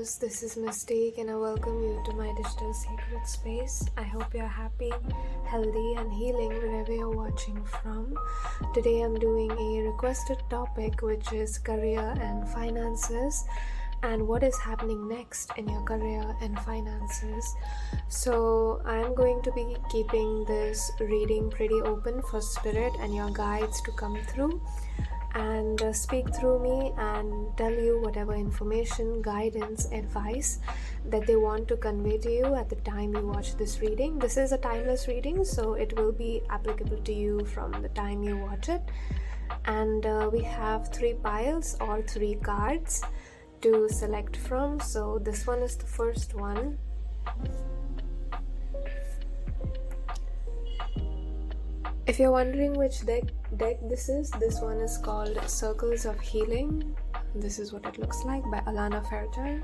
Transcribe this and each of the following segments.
Healers, this is Mystique and I welcome you to my digital sacred space. I hope you're happy, healthy and healing wherever you're watching from. Today I'm doing a requested topic, which is career and finances, and what is happening next in your career and finances. So I'm going to be keeping this reading pretty open for spirit and your guides to come through and speak through me and tell you whatever information, guidance, advice that they want to convey to you at the time you watch this reading. This is a timeless reading, so it will be applicable to you from the time you watch it. And we have 3 piles or 3 cards to select from. So this one is the first one. If you're wondering which deck this is, this one is called Circles of Healing. This is what it looks like, by Alana Fairchild.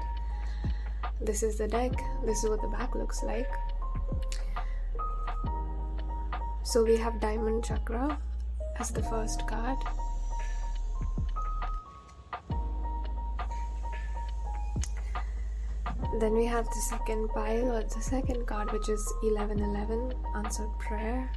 This is the deck. This is what the back looks like. So we have Diamond Chakra as the first card. Then we have the second pile or the second card, which is 1111, Answered Prayer.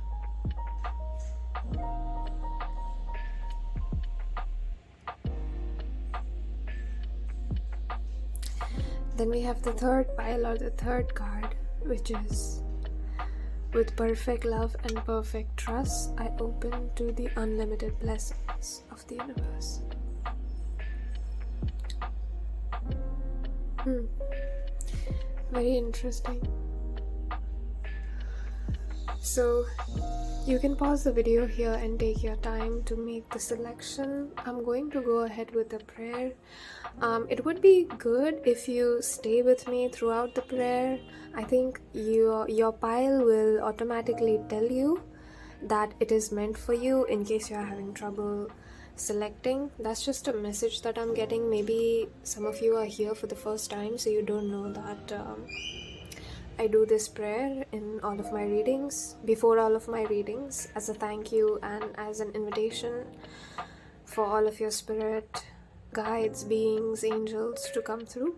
Then we have the third pile or the third card, which is With perfect love and perfect trust, I open to the unlimited blessings of the universe. Very interesting. So you can pause the video here and take your time to make the selection. I'm going to go ahead with the prayer. It would be good if you stay with me throughout the prayer. I think your pile will automatically tell you that it is meant for you in case you're having trouble selecting. That's just a message that I'm getting. Maybe some of you are here for the first time, so you don't know that I do this prayer in all of my readings, before all of my readings, as a thank you and as an invitation for all of your spirit guides, beings, angels to come through.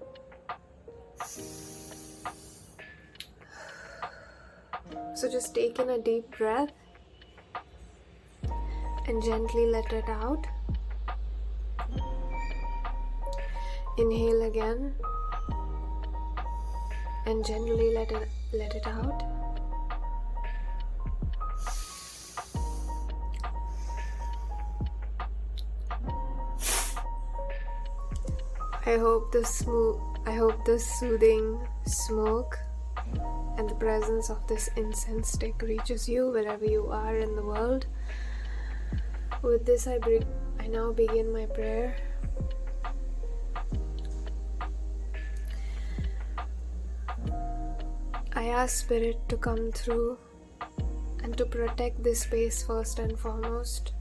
So just take in a deep breath and gently let it out. Inhale again and gently let it out. I hope this soothing smoke and the presence of this incense stick reaches you wherever you are in the world. With this, I now begin my prayer. I ask Spirit to come through and to protect this space first and foremost,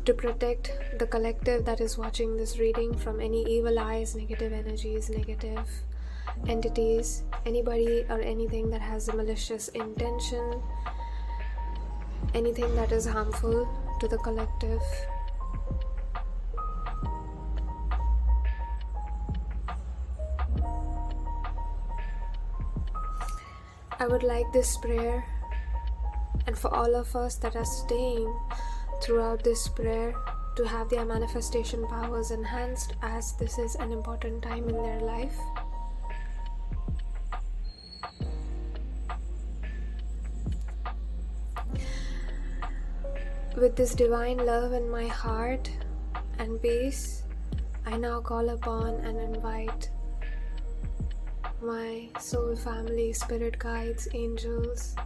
to protect the collective that is watching this reading from any evil eyes, negative energies, negative entities, anybody or anything that has a malicious intention, anything that is harmful to the collective. I would like this prayer, and for all of us that are staying throughout this prayer, to have their manifestation powers enhanced, as this is an important time in their life. With this divine love in my heart and peace, I now call upon and invite my soul family, spirit guides, angels,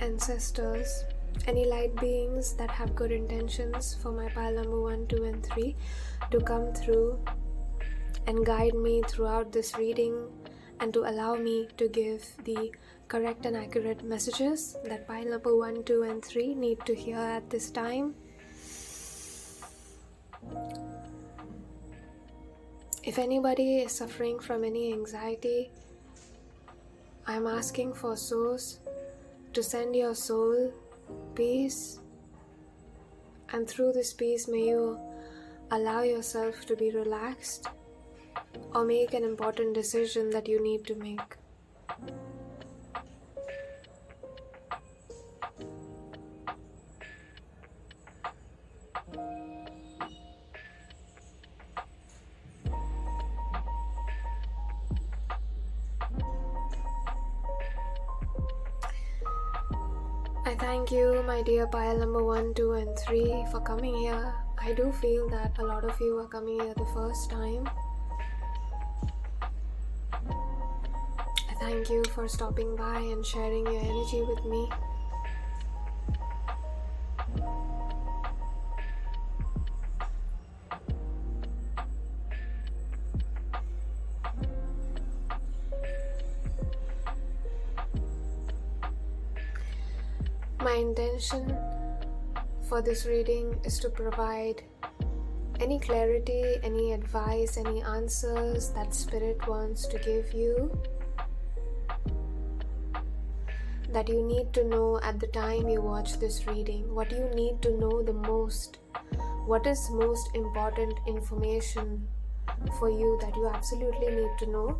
ancestors, any light beings that have good intentions for my pile number 1, 2 and 3 to come through and guide me throughout this reading, and to allow me to give the correct and accurate messages that pile number 1, 2 and 3 need to hear at this time. If anybody is suffering from any anxiety, I'm asking for Source to send your soul peace, and through this peace may you allow yourself to be relaxed or make an important decision that you need to make. I thank you, my dear pile number 1, 2 and 3 for coming here. I do feel that a lot of you are coming here the first time. I thank you for stopping by and sharing your energy with me. My intention for this reading is to provide any clarity, any advice, any answers that Spirit wants to give you, that you need to know at the time you watch this reading, what you need to know the most, what is most important information for you that you absolutely need to know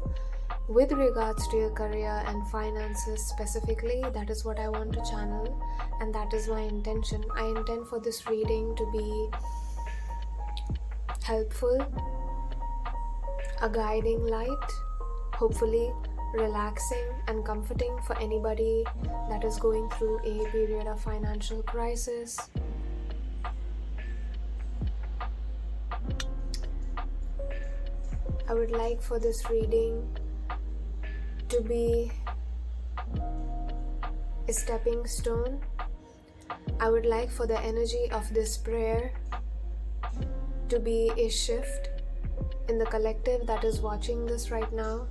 with regards to your career and finances specifically. That is what I want to channel, and that is my intention. I intend for this reading to be helpful, a guiding light, hopefully relaxing and comforting for anybody that is going through a period of financial crisis. I would like for this reading to be a stepping stone. I would like for the energy of this prayer to be a shift in the collective that is watching this right now,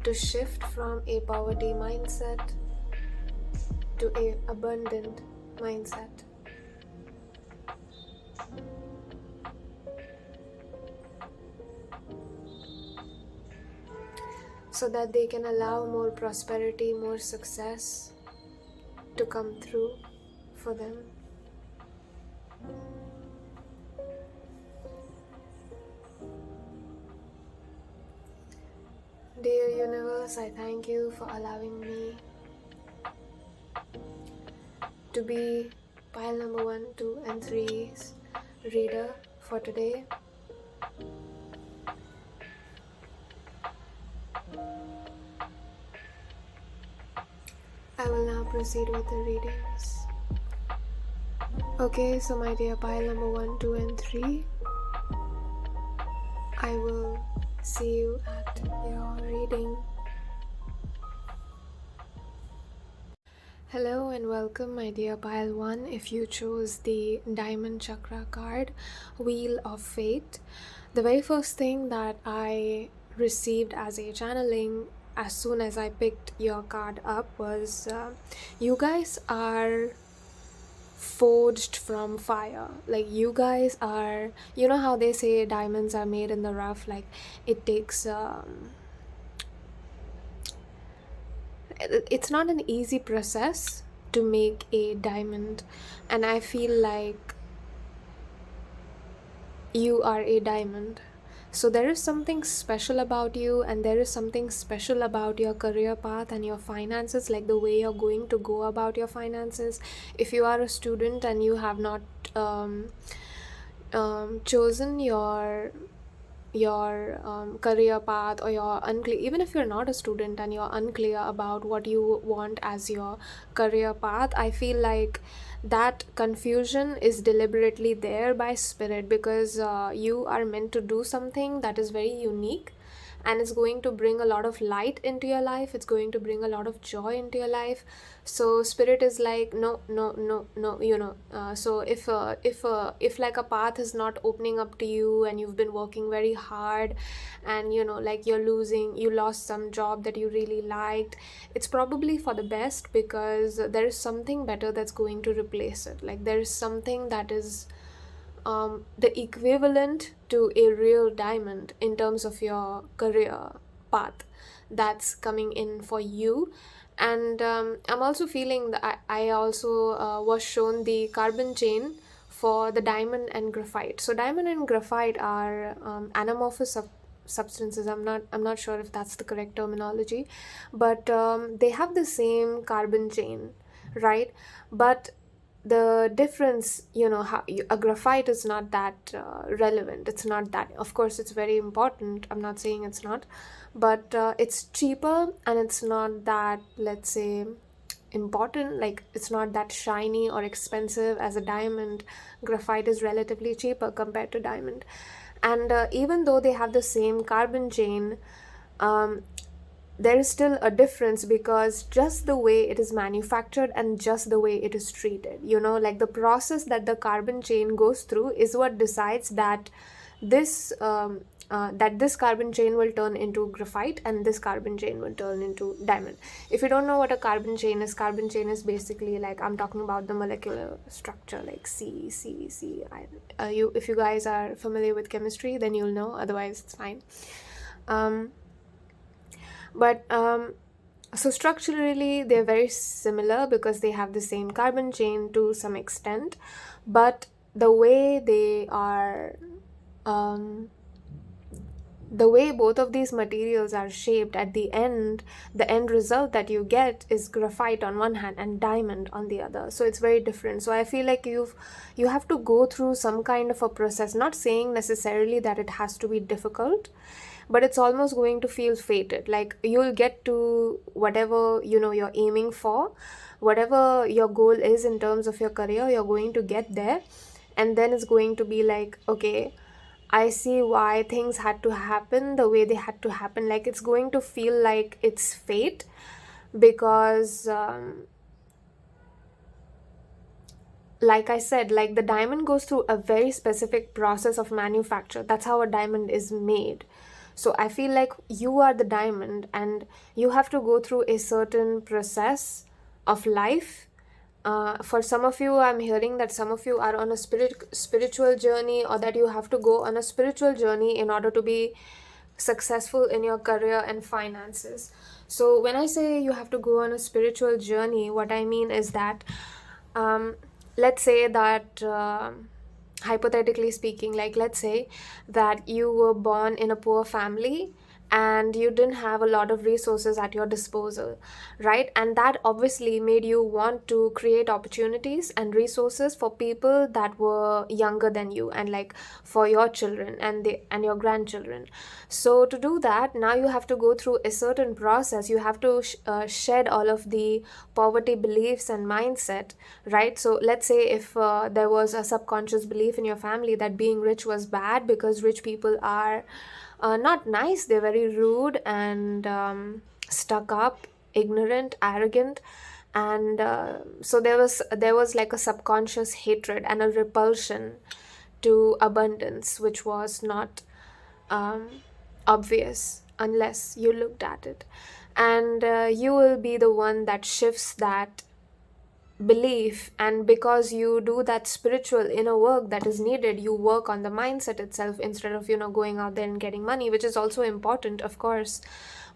to shift from a poverty mindset to a abundant mindset. So that they can allow more prosperity, more success to come through for them. Dear Universe, I thank you for allowing me to be pile number 1, 2 and 3's reader for today. I will now proceed with the readings. Okay, so my dear pile number 1, 2 and 3, I will see you at your reading. Hello and welcome, my dear pile 1. If you chose the Diamond Chakra card, Wheel of Fate, the very first thing that I received as a channeling as soon as I picked your card up was you guys are forged from fire. Like, you guys are, you know how they say diamonds are made in the rough, like it takes it's not an easy process to make a diamond, and I feel like you are a diamond. So there is something special about you, and there is something special about your career path and your finances, like the way you're going to go about your finances. If you are a student and you have not chosen your career path, or you're unclear, even if you're not a student and you're unclear about what you want as your career path, I feel like that confusion is deliberately there by Spirit, because you are meant to do something that is very unique, and it's going to bring a lot of light into your life, it's going to bring a lot of joy into your life. So Spirit is like, no, you know, so if like a path is not opening up to you, and you've been working very hard, and you know, like you lost some job that you really liked, it's probably for the best, because there is something better that's going to replace it. Like, there is something that is the equivalent to a real diamond in terms of your career path that's coming in for you. And I'm also feeling that I also was shown the carbon chain for the diamond and graphite. So diamond and graphite are anamorphous substances. I'm not sure if that's the correct terminology, but they have the same carbon chain, right? But the difference, a graphite is not that relevant. It's not that, of course it's very important, I'm not saying it's not, but it's cheaper, and it's not that, let's say, important. Like, it's not that shiny or expensive as a diamond. Graphite is relatively cheaper compared to diamond. And even though they have the same carbon chain, there is still a difference, because just the way it is manufactured and just the way it is treated, like the process that the carbon chain goes through is what decides that this carbon chain will turn into graphite and this carbon chain will turn into diamond. If you don't know what a carbon chain is basically, like, I'm talking about the molecular structure, like C. If you guys are familiar with chemistry, then you'll know, otherwise it's fine. So structurally they're very similar because they have the same carbon chain to some extent, but the way they are, the way both of these materials are shaped, at the end result that you get is graphite on one hand and diamond on the other. So it's very different. So I feel like you have to go through some kind of a process, not saying necessarily that it has to be difficult, but it's almost going to feel fated. Like, you'll get to whatever you're aiming for, whatever your goal is in terms of your career, you're going to get there, and then it's going to be like, okay, I see why things had to happen the way they had to happen. Like, it's going to feel like it's fate, because like I said, like, the diamond goes through a very specific process of manufacture. That's how a diamond is made. So I feel like you are the diamond, and you have to go through a certain process of life. For some of you, I'm hearing that some of you are on a spiritual journey, or that you have to go on a spiritual journey in order to be successful in your career and finances. So when I say you have to go on a spiritual journey, what I mean is that, let's say that, hypothetically speaking, like, let's say that you were born in a poor family and you didn't have a lot of resources at your disposal, right? And that obviously made you want to create opportunities and resources for people that were younger than you, and like for your children and your grandchildren. So to do that, now you have to go through a certain process. You have to shed all of the poverty beliefs and mindset, right? So let's say if there was a subconscious belief in your family that being rich was bad because rich people are not nice, they're very rude and stuck up, ignorant, arrogant, and so there was like a subconscious hatred and a repulsion to abundance, which was not obvious unless you looked at it. And you will be the one that shifts that belief, and because you do that spiritual inner work that is needed, you work on the mindset itself instead of going out there and getting money, which is also important, of course,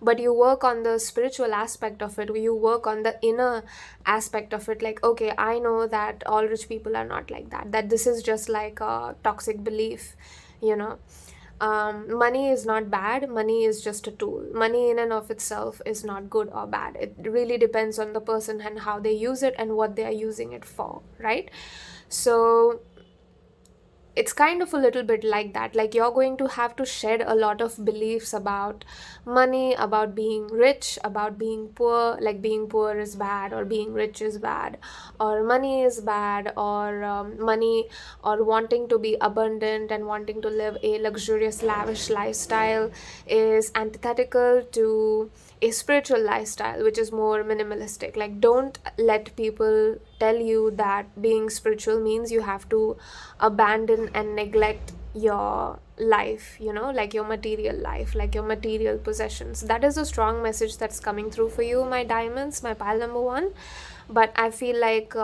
but you work on the spiritual aspect of it. You work on the inner aspect of it, like, okay, I know that all rich people are not like that this is just like a toxic belief. Money is not bad, money is just a tool. Money in and of itself is not good or bad. It really depends on the person and how they use it and what they are using it for, right? So it's kind of a little bit like that. Like, you're going to have to shed a lot of beliefs about money, about being rich, about being poor, like being poor is bad or being rich is bad, or money is bad, or money, or wanting to be abundant and wanting to live a luxurious, lavish lifestyle is antithetical to a spiritual lifestyle, which is more minimalistic. Like, don't let people tell you that being spiritual means you have to abandon and neglect your life, like your material life, like your material possessions. That is a strong message that's coming through for you, my diamonds, my pile number one. But I feel like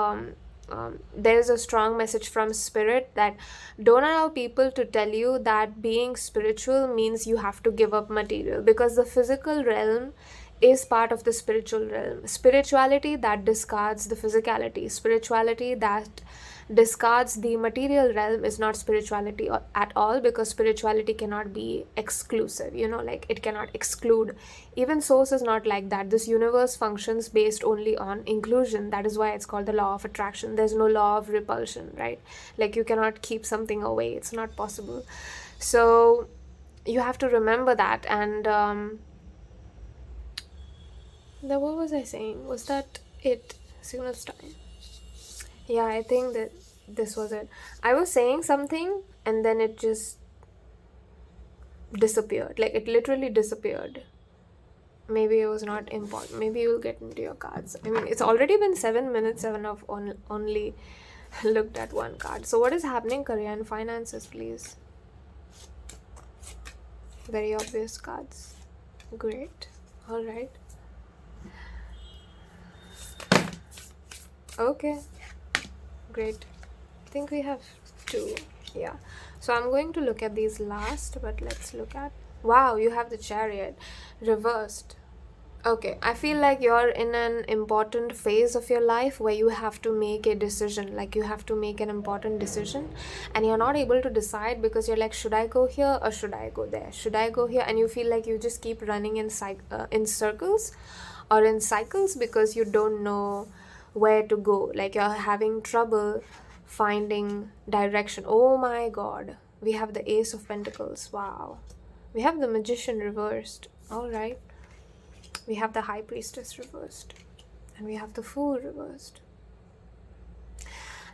there's a strong message from spirit that don't allow people to tell you that being spiritual means you have to give up material, because the physical realm is part of the spiritual realm. Spirituality that discards the physicality, spirituality that discards the material realm is not spirituality at all, because spirituality cannot be exclusive, like it cannot exclude. Even source is not like that. This universe functions based only on inclusion. That is why it's called the law of attraction. There's no law of repulsion, right? Like you cannot keep something away. It's not possible. So you have to remember that. And what was I saying? Was that it? Signal's time. Yeah, I think that this was it. I was saying something and then it just disappeared. Like it literally disappeared. Maybe it was not important. Maybe you'll get into your cards. I mean, it's already been 7 minutes and I've only looked at one card. So what is happening? Career and finances, please. Very obvious cards. Great. All right. Okay. Great. I think we have 2. Yeah. So I'm going to look at these last, but let's look at... Wow, you have the Chariot reversed. Okay, I feel like you're in an important phase of your life where you have to make a decision. Like you have to make an important decision and you're not able to decide because you're like, should I go here or should I go there? Should I go here? And you feel like you just keep running in circles or in cycles because you don't know where to go. Like you're having trouble finding direction. Oh my god, we have the Ace of Pentacles. Wow. We have the Magician reversed. All right. We have the High Priestess reversed. And we have the Fool reversed.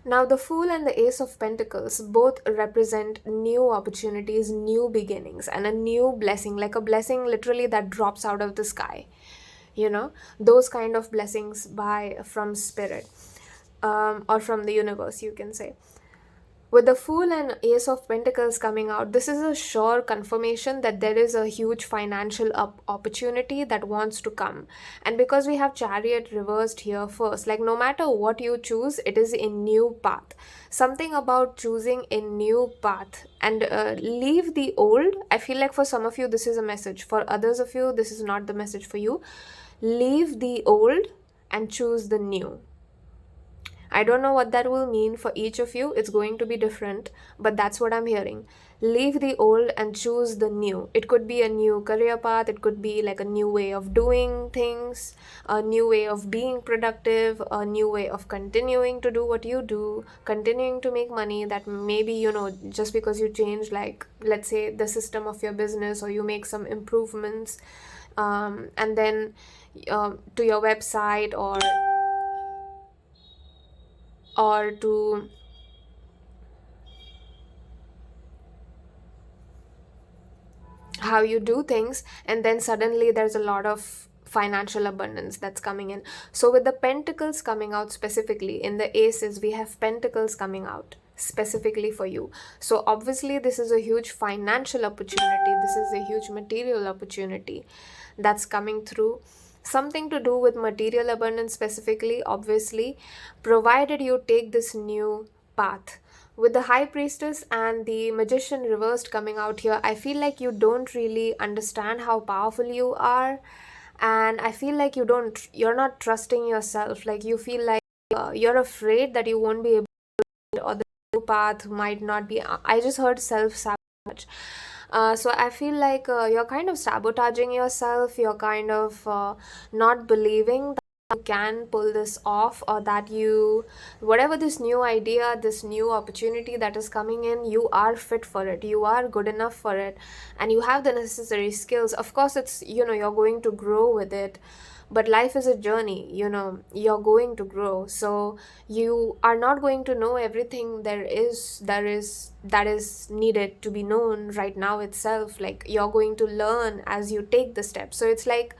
Now the Fool and the Ace of Pentacles both represent new opportunities, new beginnings, and a new blessing. Like a blessing literally that drops out of the sky. Those kind of blessings from spirit, or from the universe, you can say. With the Fool and Ace of Pentacles coming out, this is a sure confirmation that there is a huge financial opportunity that wants to come. And because we have Chariot reversed here first, like no matter what you choose, it is a new path. Something about choosing a new path and leave the old. I feel like for some of you, this is a message. For others of you, this is not the message for you. Leave the old and choose the new. I don't know what that will mean for each of you. It's going to be different, but that's what I'm hearing. Leave the old and choose the new. It could be a new career path. It could be like a new way of doing things, a new way of being productive, a new way of continuing to do what you do, continuing to make money. That maybe, just because you change, like, let's say the system of your business, or you make some improvements, and then to your website or to how you do things, and then suddenly there's a lot of financial abundance that's coming in. So with the Pentacles coming out specifically, in the Aces, we have Pentacles coming out specifically for you. So obviously this is a huge financial opportunity. This is a huge material opportunity that's coming through. Something to do with material abundance specifically, obviously, provided you take this new path. With the High Priestess and the Magician reversed coming out here, I feel like you don't really understand how powerful you are, and I feel like you're not trusting yourself. Like you feel like you're afraid that you won't be able to, or the new path might not be. I just heard self-sabotage. So I feel like you're kind of sabotaging yourself. You're kind of not believing that you can pull this off, or that whatever this new idea, this new opportunity that is coming in, you are fit for it. You are good enough for it, and you have the necessary skills. Of course, it's, you're going to grow with it. But life is a journey, you're going to grow. So you are not going to know everything that is needed to be known right now itself. Like you're going to learn as you take the steps. So it's like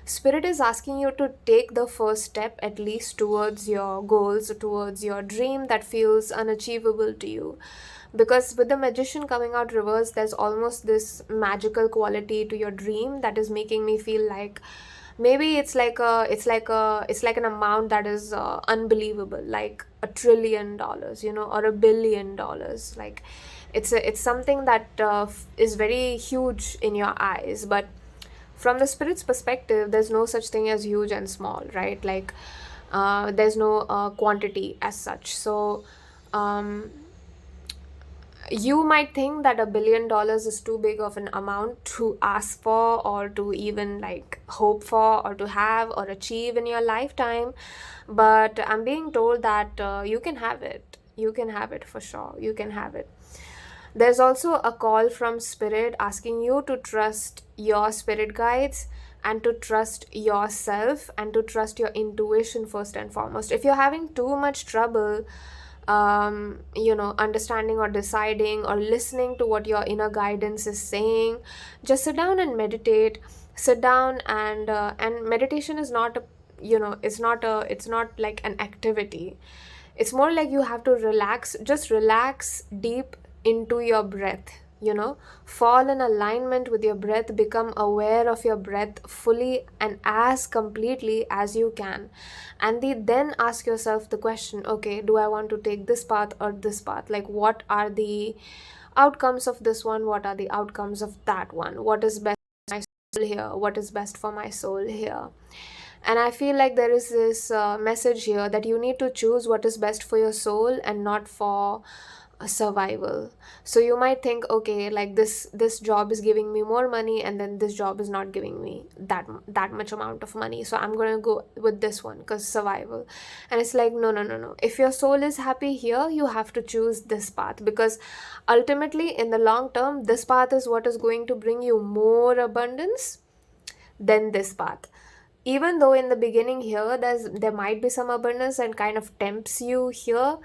Spirit is asking you to take the first step, at least towards your goals, towards your dream that feels unachievable to you. Because with the Magician coming out reversed, there's almost this magical quality to your dream that is making me feel like maybe it's like an amount that is unbelievable, like $1 trillion, or $1 billion. Like it's something that is very huge in your eyes. But from the Spirit's perspective, there's no such thing as huge and small, right? Like there's no quantity as such. So um, you might think that $1 billion is too big of an amount to ask for, or to even like hope for, or to have or achieve in your lifetime, but I'm being told that you can have it. You can have it for sure. You can have it. There's also a call from spirit asking you to trust your spirit guides, and to trust yourself, and to trust your intuition first and foremost. If you're having too much trouble understanding or deciding or listening to what your inner guidance is saying, just sit down and meditate. Sit down and meditation is not a, it's not like an activity. It's more like you have to relax, just relax deep into your breath, fall in alignment with your breath, become aware of your breath fully and as completely as you can. And then ask yourself the question, okay, do I want to take this path or this path? Like, what are the outcomes of this one? What are the outcomes of that one? What is best for my soul here? What is best for my soul here? And I feel like there is this message here that you need to choose what is best for your soul and not for survival. So you might think, okay, like this job is giving me more money, and then this job is not giving me that much amount of money, so I'm gonna go with this one because survival. And it's like, no. If your soul is happy here, you have to choose this path, because ultimately in the long term, this path is what is going to bring you more abundance than this path. Even though in the beginning here there might be some abundance and kind of tempts you here,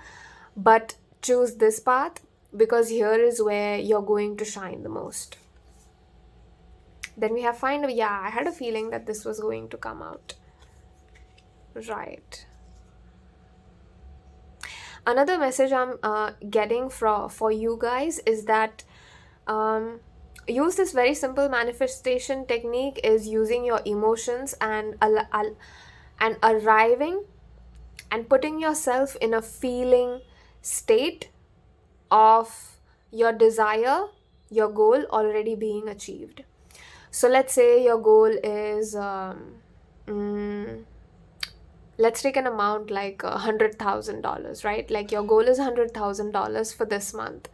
but choose this path, because here is where you're going to shine the most. Then we have I had a feeling that this was going to come out. Right. Another message I'm getting for you guys is that use this very simple manifestation technique, is using your emotions and arriving and putting yourself in a feeling state of your desire, your goal already being achieved. So let's say your goal is let's take an amount like $100,000, right? Like your goal is $100,000 for this month.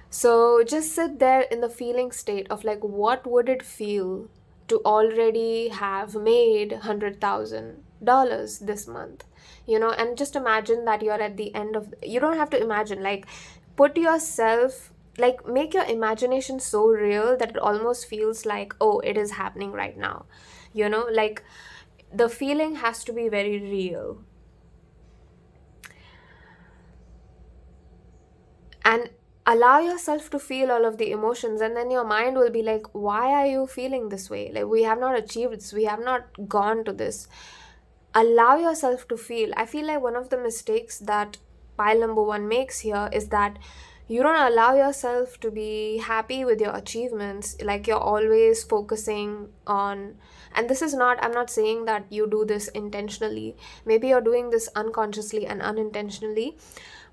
So just sit there in the feeling state of like, what would it feel to already have made $100,000 this month, and just imagine that you're at the end of, you don't have to imagine, like put yourself, like make your imagination so real that it almost feels like, oh, it is happening right now, like the feeling has to be very real. And allow yourself to feel all of the emotions, and then your mind will be like, why are you feeling this way? Like, we have not achieved this, we have not gone to this. Allow yourself to feel. I feel like one of the mistakes that pile number 1 makes here is that you don't allow yourself to be happy with your achievements. Like, you're always focusing on, and this is not, I'm not saying that you do this intentionally, maybe you're doing this unconsciously and unintentionally,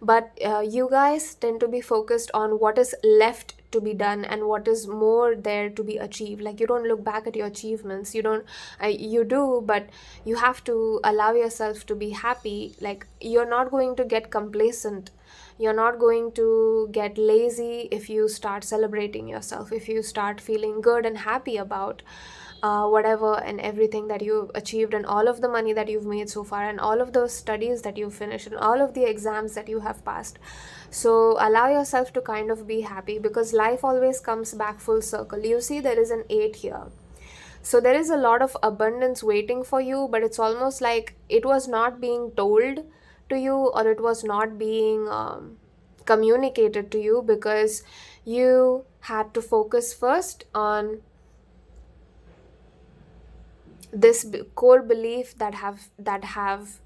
but you guys tend to be focused on what is left to be done and what is more there to be achieved. Like, you don't look back at your achievements, you do, but you have to allow yourself to be happy. Like, you're not going to get complacent, you're not going to get lazy if you start celebrating yourself, if you start feeling good and happy about whatever and everything that you've achieved, and all of the money that you've made so far, and all of those studies that you've finished, and all of the exams that you have passed. So allow yourself to kind of be happy, because life always comes back full circle. You see, there is an 8 here. So there is a lot of abundance waiting for you, but it's almost like it was not being told to you, or it was not being communicated to you, because you had to focus first on this core belief that have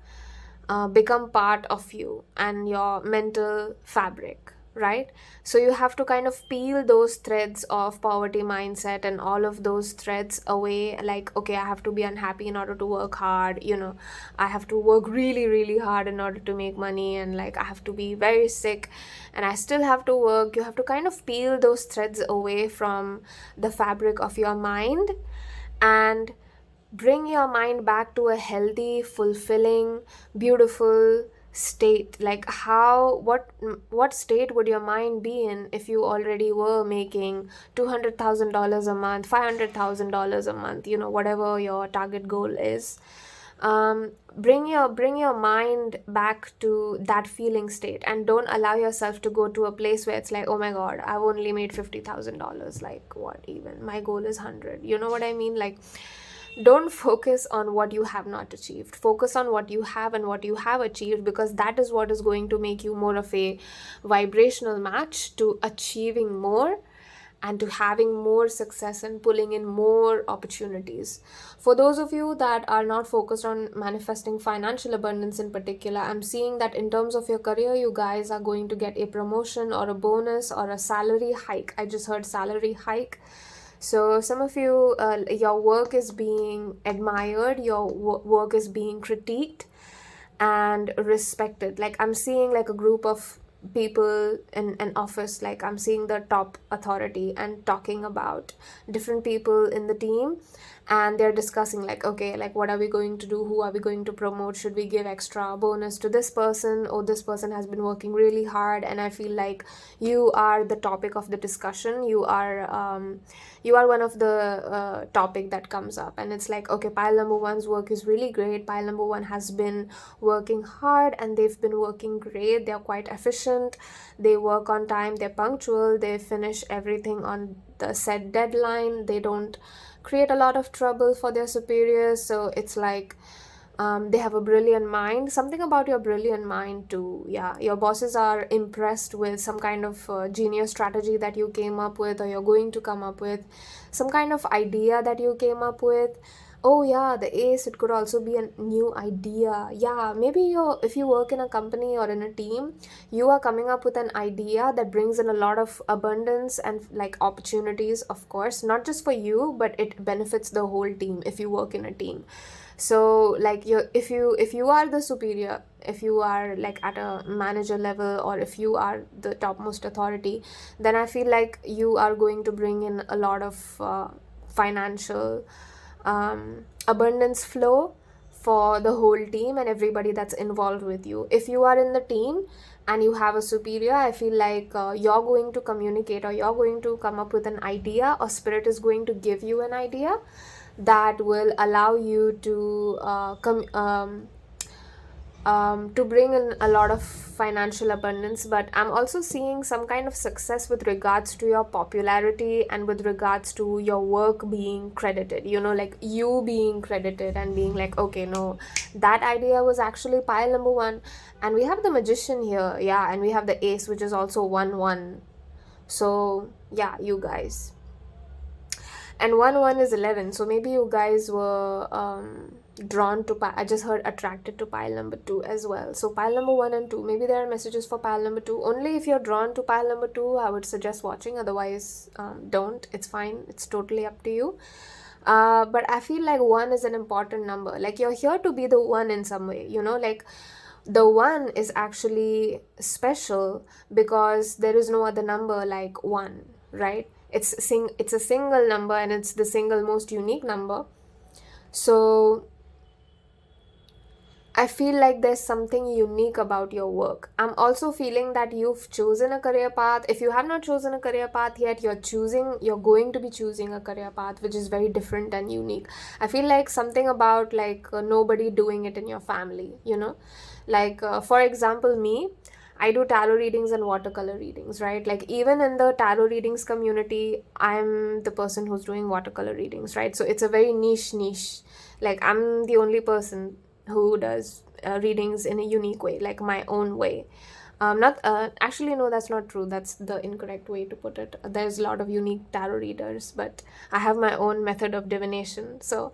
become part of you and your mental fabric, right? So you have to kind of peel those threads of poverty mindset and all of those threads away. Like, okay, I have to be unhappy in order to work hard, I have to work really, really hard in order to make money, and like I have to be very sick and I still have to work. You have to kind of peel those threads away from the fabric of your mind and bring your mind back to a healthy, fulfilling, beautiful state. Like what state would your mind be in if you already were making $200,000 a month, $500,000 a month, whatever your target goal is. Bring your mind back to that feeling state, and don't allow yourself to go to a place where it's like, oh my god, I've only made $50,000, like what, even my goal is 100. You know what I mean? Like, don't focus on what you have not achieved. Focus on what you have and what you have achieved, because that is what is going to make you more of a vibrational match to achieving more and to having more success and pulling in more opportunities. For those of you that are not focused on manifesting financial abundance in particular, I'm seeing that in terms of your career, you guys are going to get a promotion or a bonus or a salary hike. I just heard salary hike. So some of you, your work is being admired, your work is being critiqued and respected. Like, I'm seeing like a group of people in an office, like I'm seeing the top authority and talking about different people in the team, and they're discussing like, okay, like what are we going to do, who are we going to promote, should we give extra bonus to this person, or this person has been working really hard. And I feel like you are the topic of the discussion. You are one of the topic that comes up, and it's like, okay, pile number one's work is really great. Pile number one has been working hard and they've been working great. They're quite efficient, they work on time, they're punctual, they finish everything on the set deadline, they don't create a lot of trouble for their superiors. So it's like, they have a brilliant mind. Something about your brilliant mind too. Yeah, your bosses are impressed with some kind of genius strategy that you came up with, or you're going to come up with, some kind of idea that you came up with. Oh yeah, the ace, it could also be a new idea. Yeah, maybe if you work in a company or in a team, you are coming up with an idea that brings in a lot of abundance and like opportunities, of course, not just for you, but it benefits the whole team if you work in a team. So like, if you are the superior, if you are like at a manager level, or if you are the topmost authority, then I feel like you are going to bring in a lot of financial abundance flow for the whole team and everybody that's involved with you. If you are in the team and you have a superior, I feel like you're going to communicate, or you're going to come up with an idea, or spirit is going to give you an idea that will allow you to to bring in a lot of financial abundance. But I'm also seeing some kind of success with regards to your popularity and with regards to your work being credited, like you being credited and being like, okay, no, that idea was actually pile number one. And we have the magician here, yeah, and we have the ace, which is also 1-1. So yeah, you guys, and 1-1 is 11, so maybe you guys were drawn to I just heard attracted to pile number 2 as well. So pile number 1 and 2, maybe there are messages for pile number 2. Only if you're drawn to pile number 2, I would suggest watching. Otherwise, don't. It's fine, it's totally up to you. But I feel like 1 is an important number. Like, you're here to be the one in some way, like the 1 is actually special because there is no other number like 1, right? It's a single number, and it's the single most unique number. So I feel like there's something unique about your work. I'm also feeling that you've chosen a career path. If you have not chosen a career path yet, you're going to be choosing a career path which is very different and unique. I feel like something about like nobody doing it in your family, like for example, me, I do tarot readings and watercolor readings, right? Like, even in the tarot readings community, I'm the person who's doing watercolor readings, right? So it's a very niche. Like, I'm the only person who does readings in a unique way, like my own way. Actually, no, that's not true. That's the incorrect way to put it. There's a lot of unique tarot readers, but I have my own method of divination. So,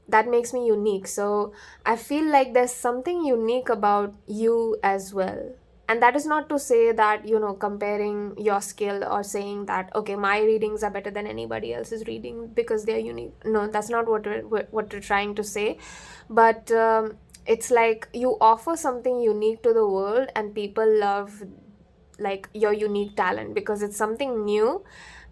that makes me unique. So I feel like there's something unique about you as well. And that is not to say that, comparing your skill or saying that, okay, my readings are better than anybody else's reading because they're unique. No, that's not what we're trying to say. But it's like you offer something unique to the world, and people love like your unique talent because it's something new.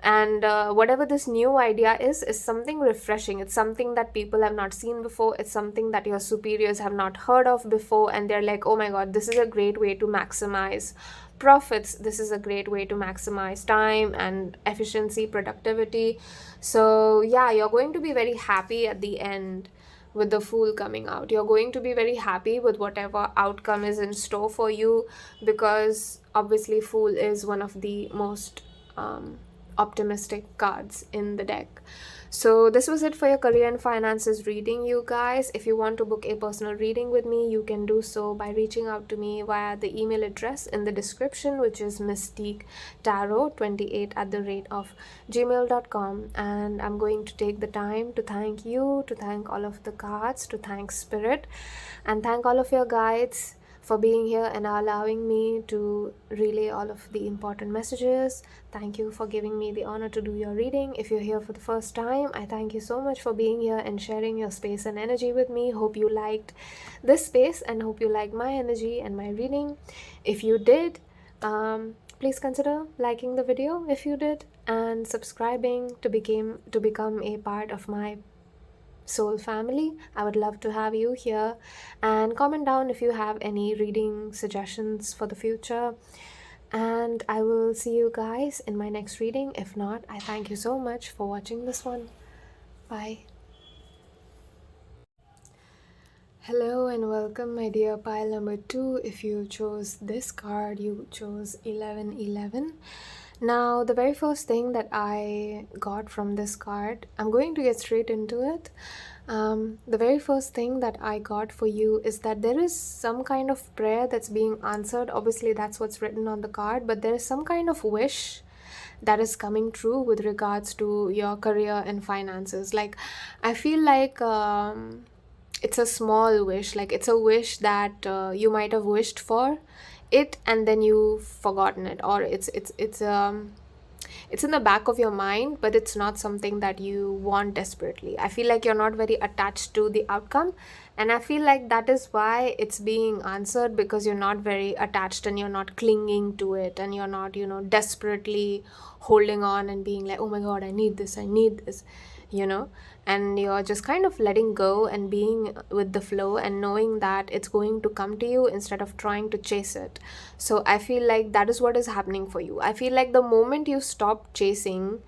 And whatever this new idea is something refreshing. It's something that people have not seen before. It's something that your superiors have not heard of before, and they're like, oh my god, this is a great way to maximize profits. This is a great way to maximize time and efficiency, productivity. So yeah, you're going to be very happy at the end with the Fool coming out. You're going to be very happy with whatever outcome is in store for you, because obviously Fool is one of the most optimistic cards in the deck. So this was it for your career and finances reading, you guys. If you want to book a personal reading with me, you can do so by reaching out to me via the email address in the description, which is mystiquetarot28@gmail.com. And I'm going to take the time to thank you, to thank all of the cards, to thank Spirit, and thank all of your guides for being here and allowing me to relay all of the important messages. Thank you for giving me the honor to do your reading. If you're here for the first time, I thank you so much for being here and sharing your space and energy with me. Hope you liked this space and hope you liked my energy and my reading. If you did, please consider liking the video if you did, and subscribing to become a part of my soul family. I would love to have you here, and comment down if you have any reading suggestions for the future, and I will see you guys in my next reading. If not, I thank you so much for watching this one. Bye. Hello and welcome, my dear pile number 2. If you chose this card, you chose 1111. Now, the very first thing that I got from this card, I'm going to get straight into it. The very first thing that I got for you is that there is some kind of prayer that's being answered. Obviously, that's what's written on the card, but there is some kind of wish that is coming true with regards to your career and finances. Like, I feel like it's a small wish. Like, it's a wish that you might have wished for it and then you've forgotten it, or it's in the back of your mind, but it's not something that you want desperately. I feel like you're not very attached to the outcome, and I feel like that is why it's being answered, because you're not very attached and you're not clinging to it, and you're not, desperately holding on and being like, oh my god, I need this, and you're just kind of letting go and being with the flow and knowing that it's going to come to you instead of trying to chase it. So I feel like that is what is happening for you. I feel like the moment you stop chasing,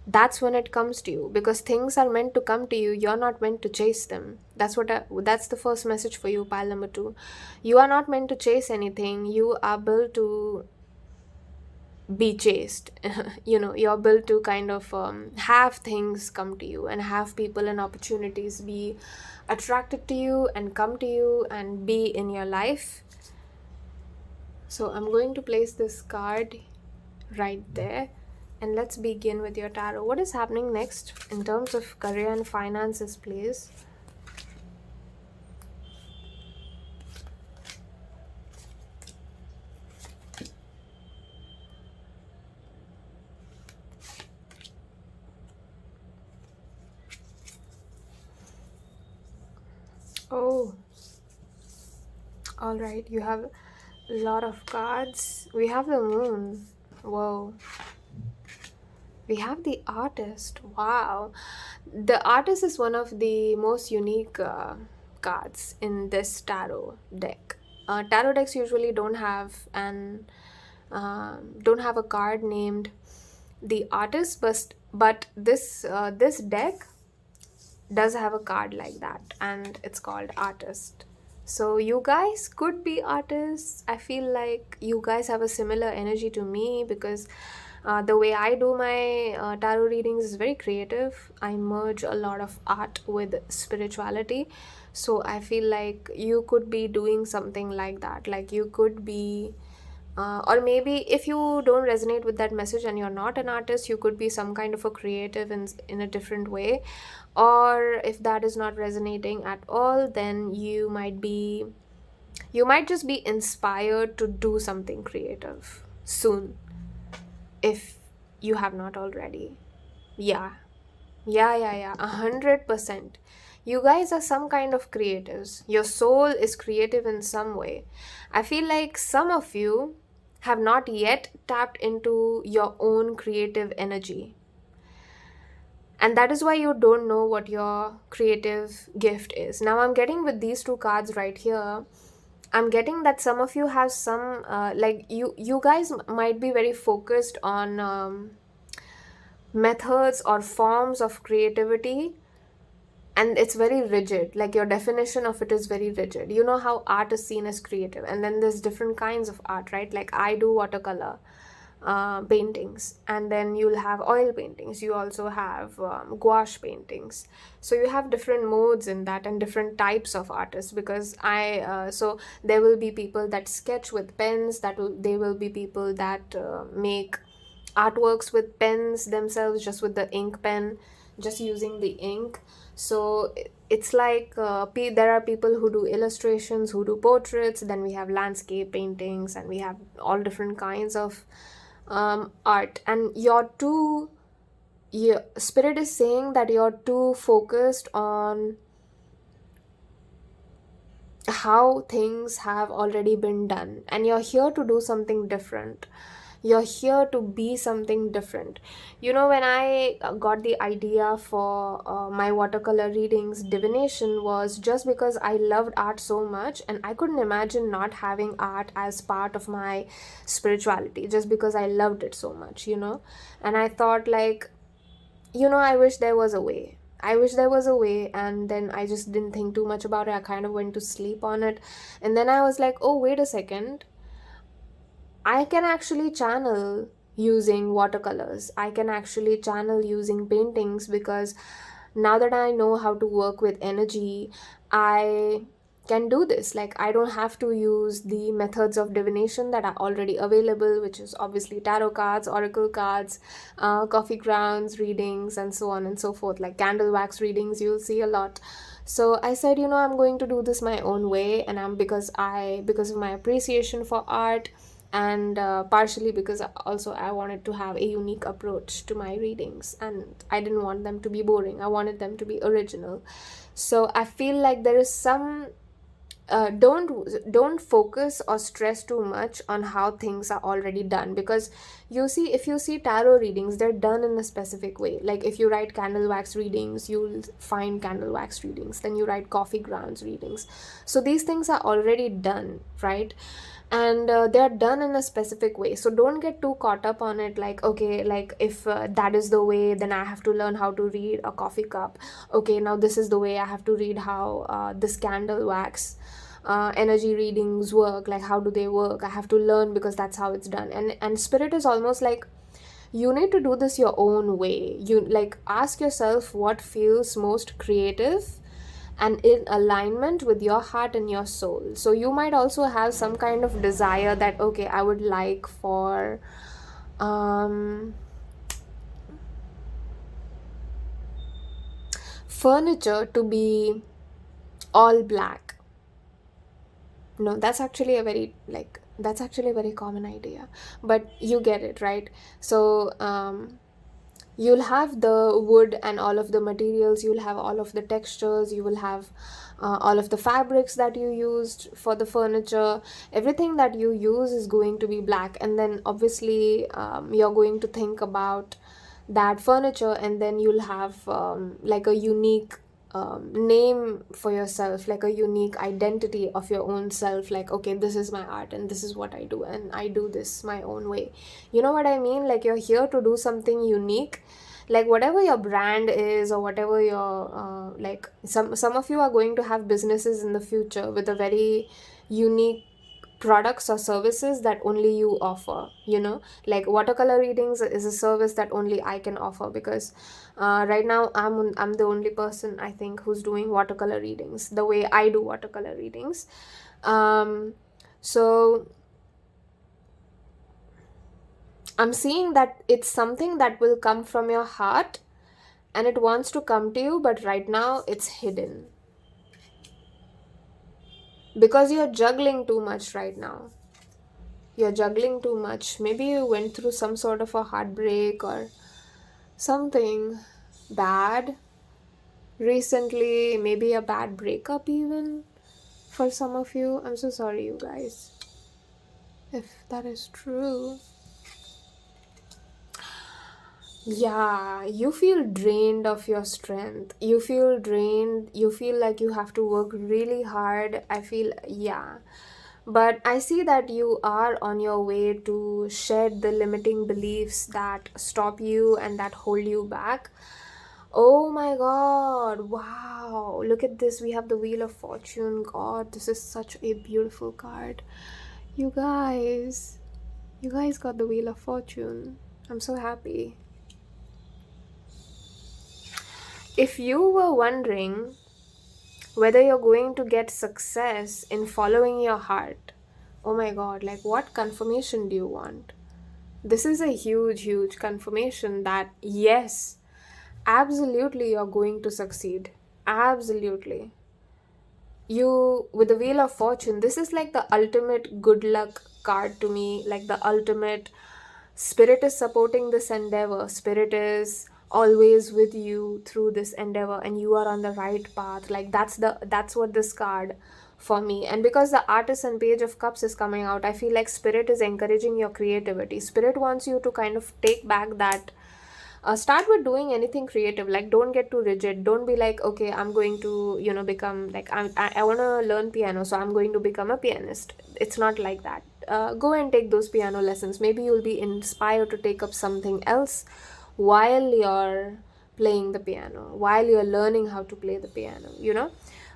that's when it comes to you, because things are meant to come to you. You're not meant to chase them. That's the first message for you, pile number 2. You are not meant to chase anything. You are built to be chased. You're built to kind of have things come to you and have people and opportunities be attracted to you and come to you and be in your life. So I'm going to place this card right there, and let's begin with your tarot. What is happening next in terms of career and finances, please? Oh, all right. You have a lot of cards. We have the Moon. Whoa. We have the Artist. Wow. The Artist is one of the most unique cards in this tarot deck. Tarot decks usually don't have a card named the Artist, but this deck does have a card like that, and it's called Artist. So you guys could be artists. I feel like you guys have a similar energy to me, because the way I do my tarot readings is very creative. I merge a lot of art with spirituality. So I feel like you could be doing something like that. Like, you could be or maybe if you don't resonate with that message and you're not an artist, you could be some kind of a creative in a different way. Or if that is not resonating at all, then you might just be inspired to do something creative soon, if you have not already. Yeah, 100%. You guys are some kind of creatives. Your soul is creative in some way. I feel like some of you have not yet tapped into your own creative energy. And that is why you don't know what your creative gift is. Now I'm getting with these two cards right here, I'm getting that some of you have some like you guys might be very focused on methods or forms of creativity, and it's very rigid. Like your definition of it is very rigid. You know how art is seen as creative, and then there's different kinds of art, right? Like I do watercolor paintings, and then you'll have oil paintings, you also have gouache paintings. So you have different modes in that and different types of artists, because so there will be people that sketch with pens, there will be people that make artworks with pens themselves, just with the ink pen, just using the ink. So it's like there are people who do illustrations, who do portraits, then we have landscape paintings, and we have all different kinds of art. And your spirit is saying that you're too focused on how things have already been done, and you're here to do something different. You're here to be something different. You know, when I got the idea for my watercolor readings divination was just because I loved art so much, and I couldn't imagine not having art as part of my spirituality, just because I loved it so much, you know. And I thought, like, you know, I wish there was a way. And then I just didn't think too much about it. I kind of went to sleep on it. And then I was like, oh, wait a second. I can actually channel using watercolors. I can actually channel using paintings, because now that I know how to work with energy, I can do this. Like, I don't have to use the methods of divination that are already available, which is obviously tarot cards, oracle cards, coffee grounds readings, and so on and so forth. Like candle wax readings, you'll see a lot. So I said, you know, I'm going to do this my own way, and because of my appreciation for art, and partially because also I wanted to have a unique approach to my readings, and I didn't want them to be boring. I wanted them to be original. So I feel like there is some don't focus or stress too much on how things are already done, because if you see tarot readings, they're done in a specific way. Like if you write candle wax readings, you'll find candle wax readings. Then you write coffee grounds readings. So these things are already done, right? And they're done in a specific way. So don't get too caught up on it, like, okay, like if that is the way, then I have to learn how to read a coffee cup. Okay, now this is the way I have to read how this candle wax energy readings work. Like, how do they work? I have to learn, because that's how it's done. And spirit is almost like, you need to do this your own way. You like ask yourself what feels most creative and in alignment with your heart and your soul. So you might also have some kind of desire that, okay, I would like for furniture to be all black. No, that's actually a very common idea, but you get it, right? So you'll have the wood and all of the materials, you'll have all of the textures, you will have all of the fabrics that you used for the furniture. Everything that you use is going to be black, and then obviously you're going to think about that furniture, and then you'll have like a unique name for yourself, like a unique identity of your own self. Like, okay, this is my art and this is what I do, and I do this my own way. You know what I mean? Like, you're here to do something unique. Like, whatever your brand is, or whatever your like some of you are going to have businesses in the future with a very unique products or services that only you offer. You know, like watercolor readings is a service that only I can offer, because right now I'm the only person, I think, who's doing watercolor readings the way I do watercolor readings. So I'm seeing that it's something that will come from your heart, and it wants to come to you, but right now it's hidden, because you're juggling too much right now. You're juggling too much. Maybe you went through some sort of a heartbreak or something bad recently, maybe a bad breakup even for some of you. I'm so sorry, you guys. if that is true. Yeah, you feel drained of your strength. You feel drained. You feel like you have to work really hard. I feel, yeah. But I see that you are on your way to shed the limiting beliefs that stop you and that hold you back. Oh my god, wow. Look at this. We have the Wheel of Fortune. God, this is such a beautiful card. You guys, you guys got the Wheel of Fortune. I'm so happy. If you were wondering whether you're going to get success in following your heart, oh my god, like what confirmation do you want? This is a huge, huge confirmation that yes, absolutely you're going to succeed. Absolutely. You, with the Wheel of Fortune, this is like the ultimate good luck card to me, like the ultimate spirit is supporting this endeavor. Spirit is always with you through this endeavor and you are on the right path. Like that's what this card for me. And because the Artist and Page of Cups is coming out, I feel like Spirit is encouraging your creativity. Spirit wants you to kind of take back that start with doing anything creative. Like don't get too rigid. Don't be like, okay, I'm going to become like I want to learn piano, so I'm going to become a pianist. It's not like that. Go and take those piano lessons. Maybe you'll be inspired to take up something else while you're playing the piano, while you're learning how to play the piano.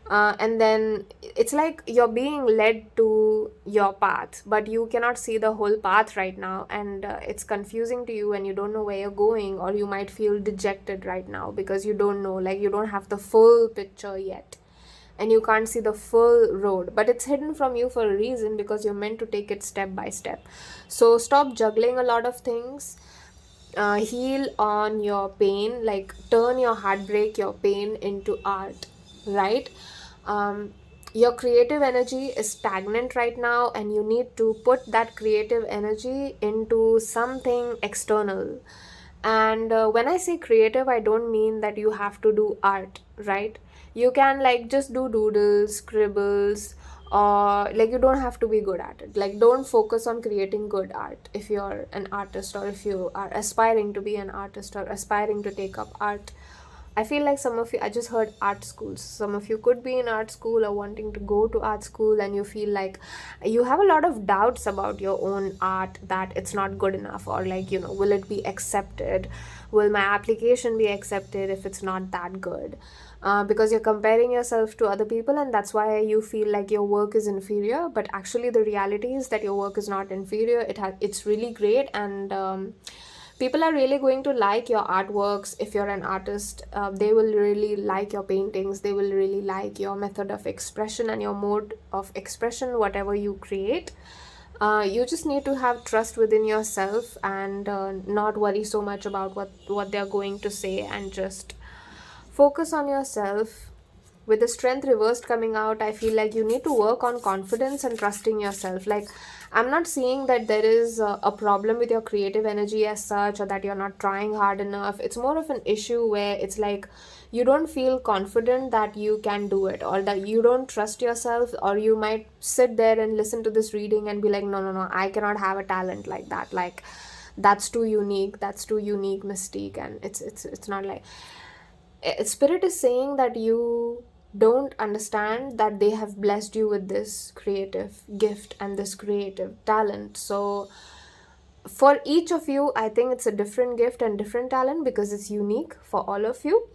And then it's like you're being led to your path, but you cannot see the whole path right now, and it's confusing to you and you don't know where you're going, or you might feel dejected right now because you don't know, like you don't have the full picture yet and you can't see the full road, but it's hidden from you for a reason because you're meant to take it step by step. So stop juggling a lot of things. Heal on your pain, like turn your heartbreak, your pain into art, right? Your creative energy is stagnant right now and you need to put that creative energy into something external. And when I say creative, I don't mean that you have to do art, right? You can like just do doodles, scribbles, or like you don't have to be good at it. Like don't focus on creating good art if you're an artist, or if you are aspiring to be an artist or aspiring to take up art. I feel like some of you, I just heard art schools. Some of you could be in art school or wanting to go to art school, and you feel like you have a lot of doubts about your own art, that it's not good enough, or like, will it be accepted? Will my application be accepted if it's not that good? Because you're comparing yourself to other people, and that's why you feel like your work is inferior. But actually, the reality is that your work is not inferior. It's really great, and people are really going to like your artworks. If you're an artist, they will really like your paintings. They will really like your method of expression and your mode of expression, whatever you create. You just need to have trust within yourself and not worry so much about what they're going to say, and just focus on yourself. With the Strength reversed coming out, I feel like you need to work on confidence and trusting yourself. Like, I'm not saying that there is a problem with your creative energy as such, or that you're not trying hard enough. It's more of an issue where it's like you don't feel confident that you can do it, or that you don't trust yourself, or you might sit there and listen to this reading and be like, no, no, no, I cannot have a talent like that. Like, that's too unique. That's too unique, Mystique. And it's not like... Spirit is saying that you don't understand that they have blessed you with this creative gift and this creative talent. So for each of you, I think it's a different gift and different talent, because it's unique for all of you.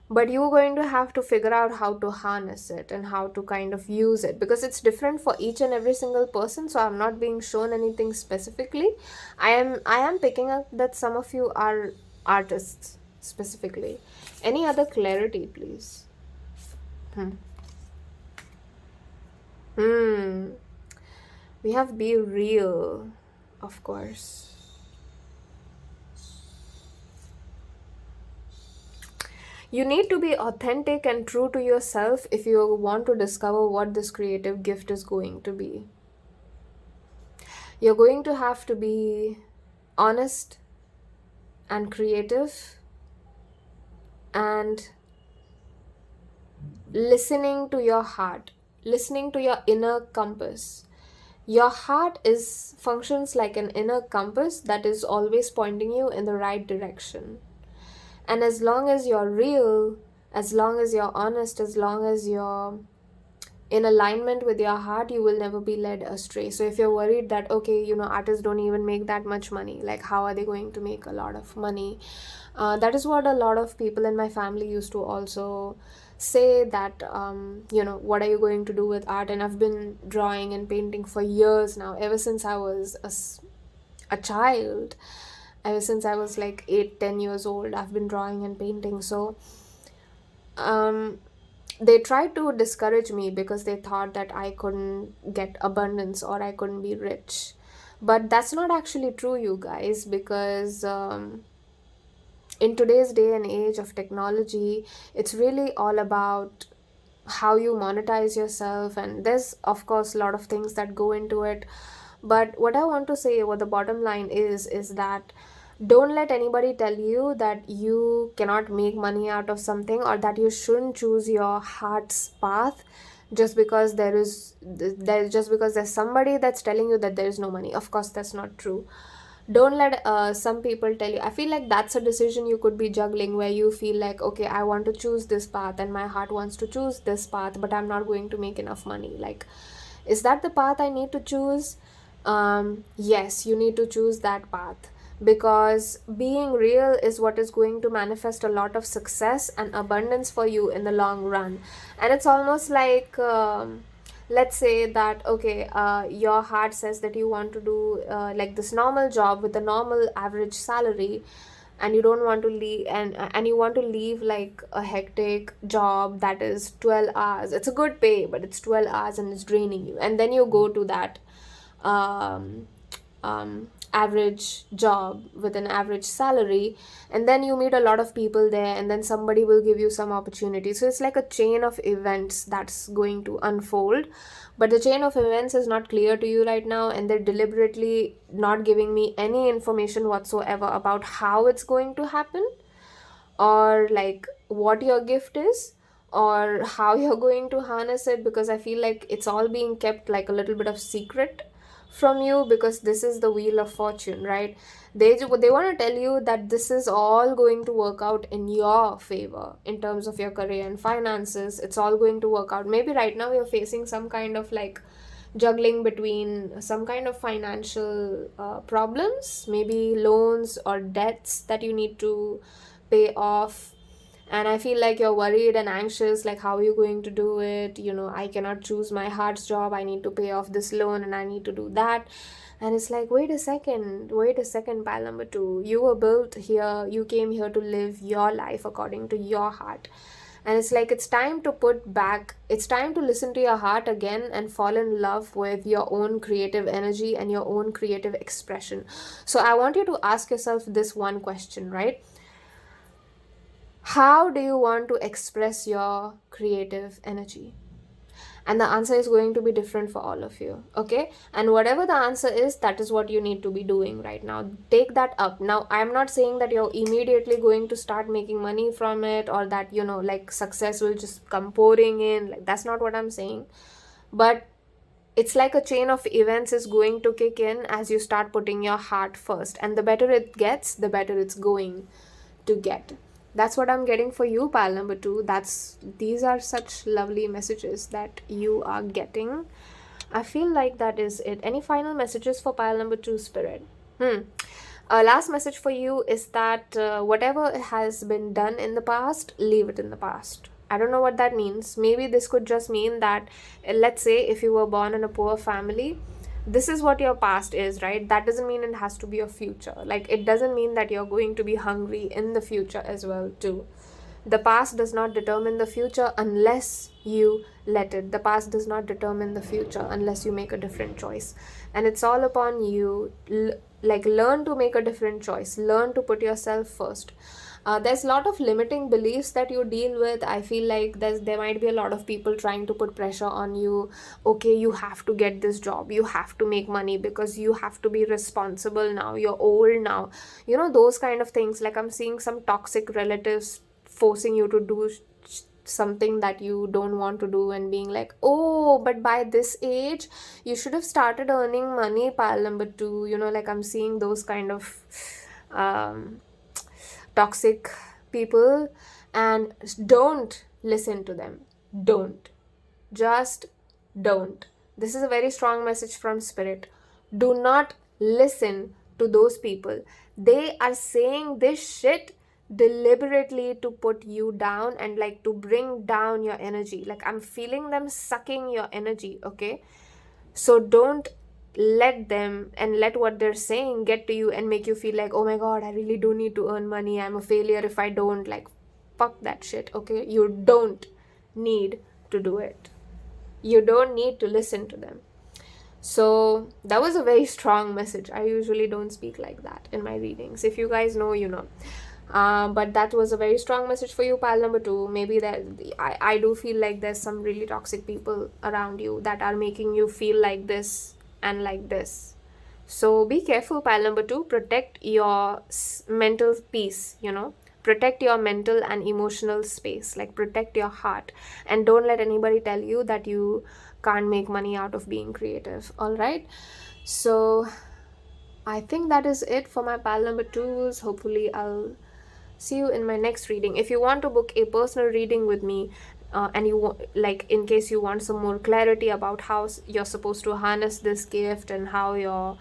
But you're going to have to figure out how to harness it and how to kind of use it, because it's different for each and every single person. So I'm not being shown anything specifically. I am picking up that some of you are artists specifically. Any other clarity, please? We have Be Real, of course. You need to be authentic and true to yourself if you want to discover what this creative gift is going to be. You're going to have to be honest and creative and listening to your heart, listening to your inner compass. Your heart functions like an inner compass that is always pointing you in the right direction. And as long as you're real, as long as you're honest, as long as you're in alignment with your heart, you will never be led astray. So if you're worried that, okay, artists don't even make that much money, like how are they going to make a lot of money? That is what a lot of people in my family used to also say, that what are you going to do with art? And I've been drawing and painting for years now, ever since I was a child. Ever since I was like 8-10 years old, I've been drawing and painting. So they tried to discourage me because they thought that I couldn't get abundance or I couldn't be rich. But that's not actually true, you guys, because in today's day and age of technology, it's really all about how you monetize yourself, and there's of course a lot of things that go into it. But what I want to say, what the bottom line is that don't let anybody tell you that you cannot make money out of something, or that you shouldn't choose your heart's path just because just because there's somebody that's telling you that there is no money. Of course, that's not true. Don't let some people tell you. I feel like that's a decision you could be juggling, where you feel like, okay, I want to choose this path and my heart wants to choose this path, but I'm not going to make enough money. Like, is that the path I need to choose? Yes, you need to choose that path, because being real is what is going to manifest a lot of success and abundance for you in the long run. And it's almost like, let's say that, okay, your heart says that you want to do like this normal job with a normal average salary, and you don't want to leave, and you want to leave like a hectic job that is 12 hours. It's a good pay, but it's 12 hours and it's draining you. And then you go to that um, average job with an average salary, and then you meet a lot of people there, and then somebody will give you some opportunity. So it's like a chain of events that's going to unfold, but the chain of events is not clear to you right now, and they're deliberately not giving me any information whatsoever about how it's going to happen, or like what your gift is, or how you're going to harness it, because I feel like it's all being kept like a little bit of secret from you, because this is the wheel of fortune, right? They want to tell you that this is all going to work out in your favor in terms of your career and finances. It's all going to work out. Maybe right now you're facing some kind of like juggling between some kind of financial problems, maybe loans or debts that you need to pay off, and I feel like you're worried and anxious, like how are you going to do it? I cannot choose my heart's job, I need to pay off this loan and I need to do that. And it's like, wait a second, pile number 2. You were built here, you came here to live your life according to your heart. And it's like, it's time to listen to your heart again and fall in love with your own creative energy and your own creative expression. So I want you to ask yourself this one question, right? How do you want to express your creative energy? And the answer is going to be different for all of you, okay? And whatever the answer is, that is what you need to be doing right now. Take that up. Now, I'm not saying that you're immediately going to start making money from it, or that, like success will just come pouring in. Like, that's not what I'm saying. But it's like a chain of events is going to kick in as you start putting your heart first. And the better it gets, the better it's going to get. That's what I'm getting for you, pile number 2. These are such lovely messages that you are getting. I feel like that is it. Any final messages for pile number 2, Spirit? Last message for you is that whatever has been done in the past, leave it in the past. I don't know what that means. Maybe this could just mean that, let's say if you were born in a poor family, this is what your past is, right? That doesn't mean it has to be your future. Like, it doesn't mean that you're going to be hungry in the future as well too. The past does not determine the future unless you let it. The past does not determine the future unless you make a different choice. And it's all upon you. Learn to make a different choice. Learn to put yourself first. There's a lot of limiting beliefs that you deal with. I feel like there might be a lot of people trying to put pressure on you. Okay, you have to get this job, you have to make money because you have to be responsible now, you're old now. Those kind of things. Like, I'm seeing some toxic relatives forcing you to do something that you don't want to do and being like, oh, but by this age you should have started earning money, pile number 2. Like I'm seeing those kind of toxic people, and don't listen to them. Just don't. This is a very strong message from spirit. Do not listen to those people. They are saying this shit deliberately to put you down and like to bring down your energy. Like I'm feeling them sucking your energy, okay? So don't let them and let what they're saying get to you and make you feel like, oh my god, I really do need to earn money, I'm a failure if I don't. Like, fuck that shit, okay? You don't need to do it. You don't need to listen to them. So that was a very strong message. I usually don't speak like that in my readings. If you guys know, you know. But that was a very strong message for you, pile number 2. Maybe that I do feel like there's some really toxic people around you that are making you feel like this and like this. So be careful, pile number 2. Protect your mental peace, protect your mental and emotional space. Like protect your heart, and don't let anybody tell you that you can't make money out of being creative. All right, so I think that is it for my pile number 2s. Hopefully I'll see you in my next reading. If you want to book a personal reading with me, and you like, in case you want some more clarity about how you're supposed to harness this gift and how you're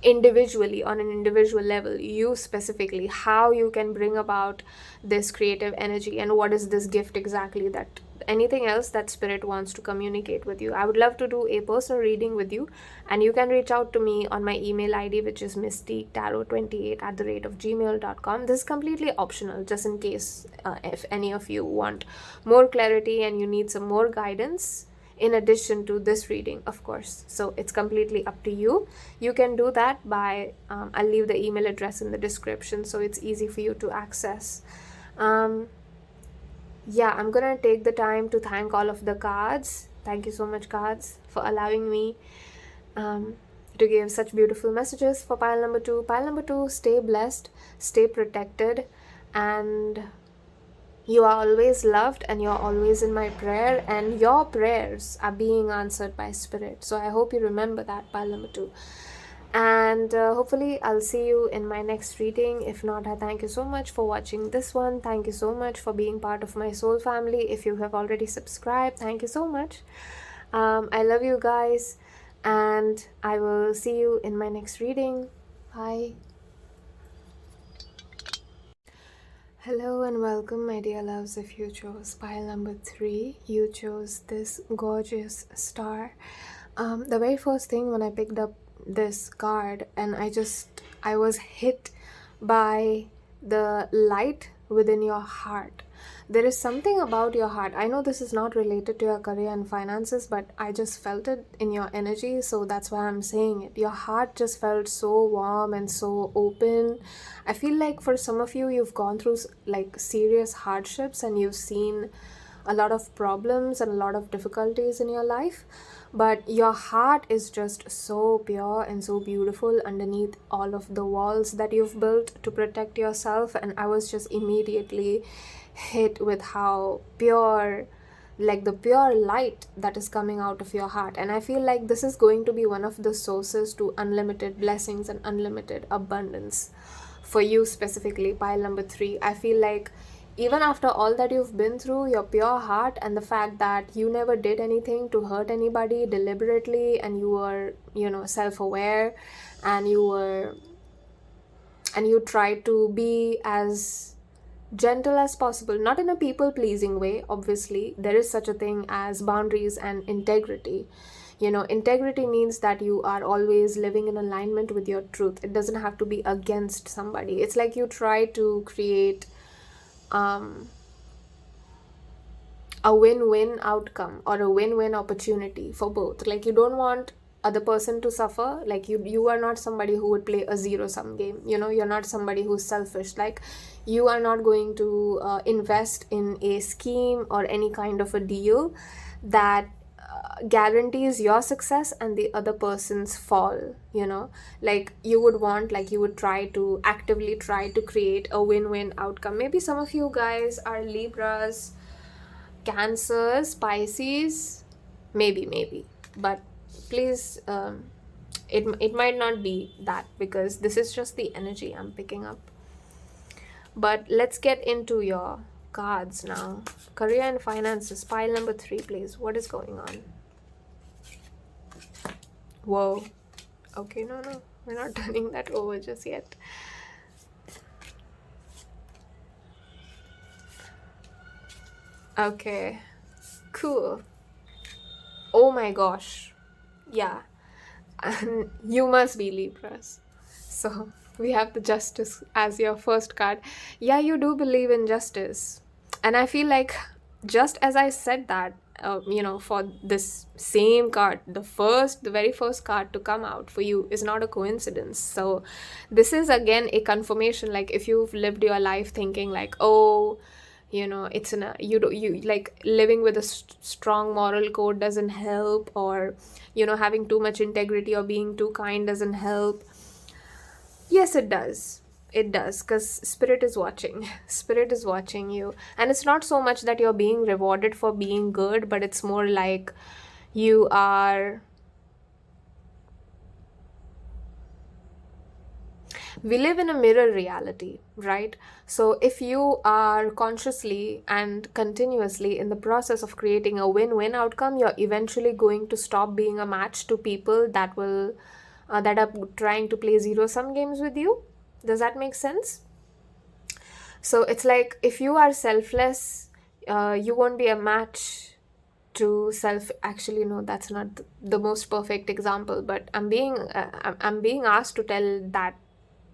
individually, on an individual level, you specifically, how you can bring about this creative energy and what is this gift exactly, that anything else that spirit wants to communicate with you, I would love to do a personal reading with you. And you can reach out to me on my email ID, which is mystiquetarot28@gmail.com. This is completely optional, just in case if any of you want more clarity and you need some more guidance in addition to this reading, of course. So it's completely up to you. You can do that by I'll leave the email address in the description so it's easy for you to access. Yeah, I'm gonna take the time to thank all of the cards. Thank you so much, cards, for allowing me to give such beautiful messages for pile number 2. Pile number 2, stay blessed, stay protected, and you are always loved, and you're always in my prayer, and your prayers are being answered by spirit. So I hope you remember that, pile number 2. And hopefully I'll see you in my next reading. If not, I thank you so much for watching this one. Thank you so much for being part of my soul family. If you have already subscribed, thank you so much. I love you guys, and I will see you in my next reading. Bye. Hello and welcome, my dear loves. If you chose pile number 3, you chose this gorgeous star. The very first thing when I picked up this card, and I was hit by the light within your heart. There is something about your heart. I know this is not related to your career and finances, but I just felt it in your energy, so that's why I'm saying it. Your heart just felt so warm and so open. I feel like for some of you, you've gone through like serious hardships and you've seen a lot of problems and a lot of difficulties in your life, but your heart is just so pure and so beautiful underneath all of the walls that you've built to protect yourself. And I was just immediately hit with how pure, like the pure light that is coming out of your heart. And I feel like this is going to be one of the sources to unlimited blessings and unlimited abundance for you specifically, pile number 3. I feel like even after all that you've been through, your pure heart and the fact that you never did anything to hurt anybody deliberately, and you were, self-aware, and you tried to be as gentle as possible, not in a people-pleasing way. Obviously, there is such a thing as boundaries and integrity. Integrity means that you are always living in alignment with your truth. It doesn't have to be against somebody. It's like you try to create a win-win outcome or a win-win opportunity for both. Like, you don't want other person to suffer. Like, you are not somebody who would play a zero-sum game. You're not somebody who's selfish. Like, you are not going to invest in a scheme or any kind of a deal that guarantees your success and the other person's fall, like you would actively try to create a win-win outcome. Maybe some of you guys are Libras, Cancers, Pisces, maybe, but please, it might not be that, because this is just the energy I'm picking up. But let's get into your cards now. Career and finances, pile number 3, please. What is going on? Whoa. Okay, no, we're not turning that over just yet. Okay, cool. Oh my gosh. Yeah. And you must be Libras. So we have the Justice as your first card. Yeah, you do believe in justice. And I feel like, just as I said that, for this same card, the very first card to come out for you is not a coincidence. So this is again a confirmation. Like, if you've lived your life thinking like, oh, it's you like living with a strong moral code doesn't help, or having too much integrity or being too kind doesn't help. Yes, it does, because spirit is watching. Spirit is watching you, and it's not so much that you're being rewarded for being good, but it's more like you are. We live in a mirror reality, right? So if you are consciously and continuously in the process of creating a win-win outcome, you're eventually going to stop being a match to people that are trying to play zero-sum games with you. Does that make sense? So it's like, if you are selfless, you won't be a match to self. Actually, no, that's not the most perfect example, but I'm being asked to tell that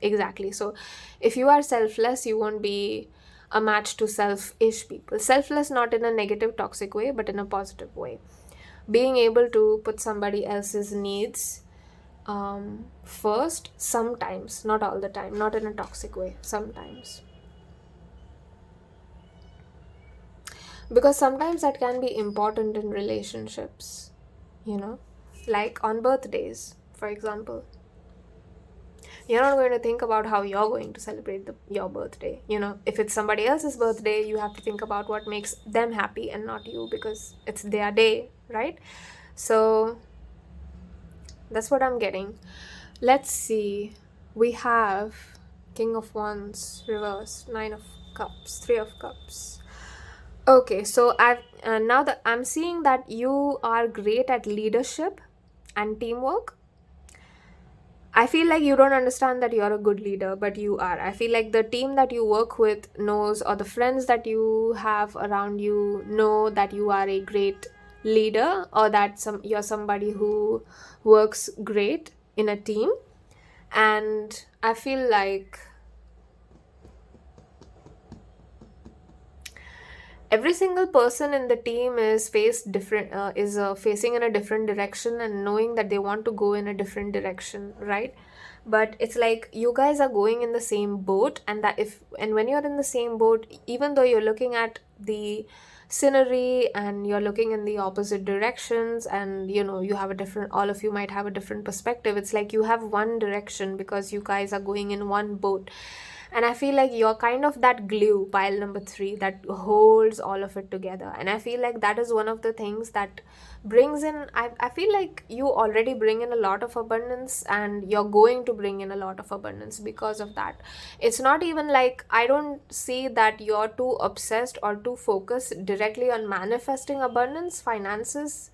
exactly. So if you are selfless, you won't be a match to selfish people. Selfless, not in a negative, toxic way, but in a positive way. Being able to put somebody else's needs first, sometimes, not all the time, not in a toxic way, sometimes. Because sometimes that can be important in relationships, like on birthdays, for example. You're not going to think about how you're going to celebrate your birthday. If it's somebody else's birthday, you have to think about what makes them happy and not you, because it's their day, right? So that's what I'm getting. Let's see. We have King of Wands reversed, 9 of Cups, 3 of Cups. Okay, so now that I'm seeing that you are great at leadership and teamwork. I feel like you don't understand that you're a good leader, but you are. I feel like the team that you work with knows, or the friends that you have around you know that you are a great leader, or that you're somebody who works great in a team. And I feel like every single person in the team is facing in a different direction, and knowing that they want to go in a different direction, right? But it's like you guys are going in the same boat, and when you're in the same boat, even though you're looking at the scenery and you're looking in the opposite directions, and you have all of you might have a different perspective, it's like you have one direction because you guys are going in one boat. And I feel like you're kind of that glue, pile number 3, that holds all of it together. And I feel like that is one of the things that brings in, I feel like you already bring in a lot of abundance, and you're going to bring in a lot of abundance because of that. It's not even like, I don't see that you're too obsessed or too focused directly on manifesting abundance, finances,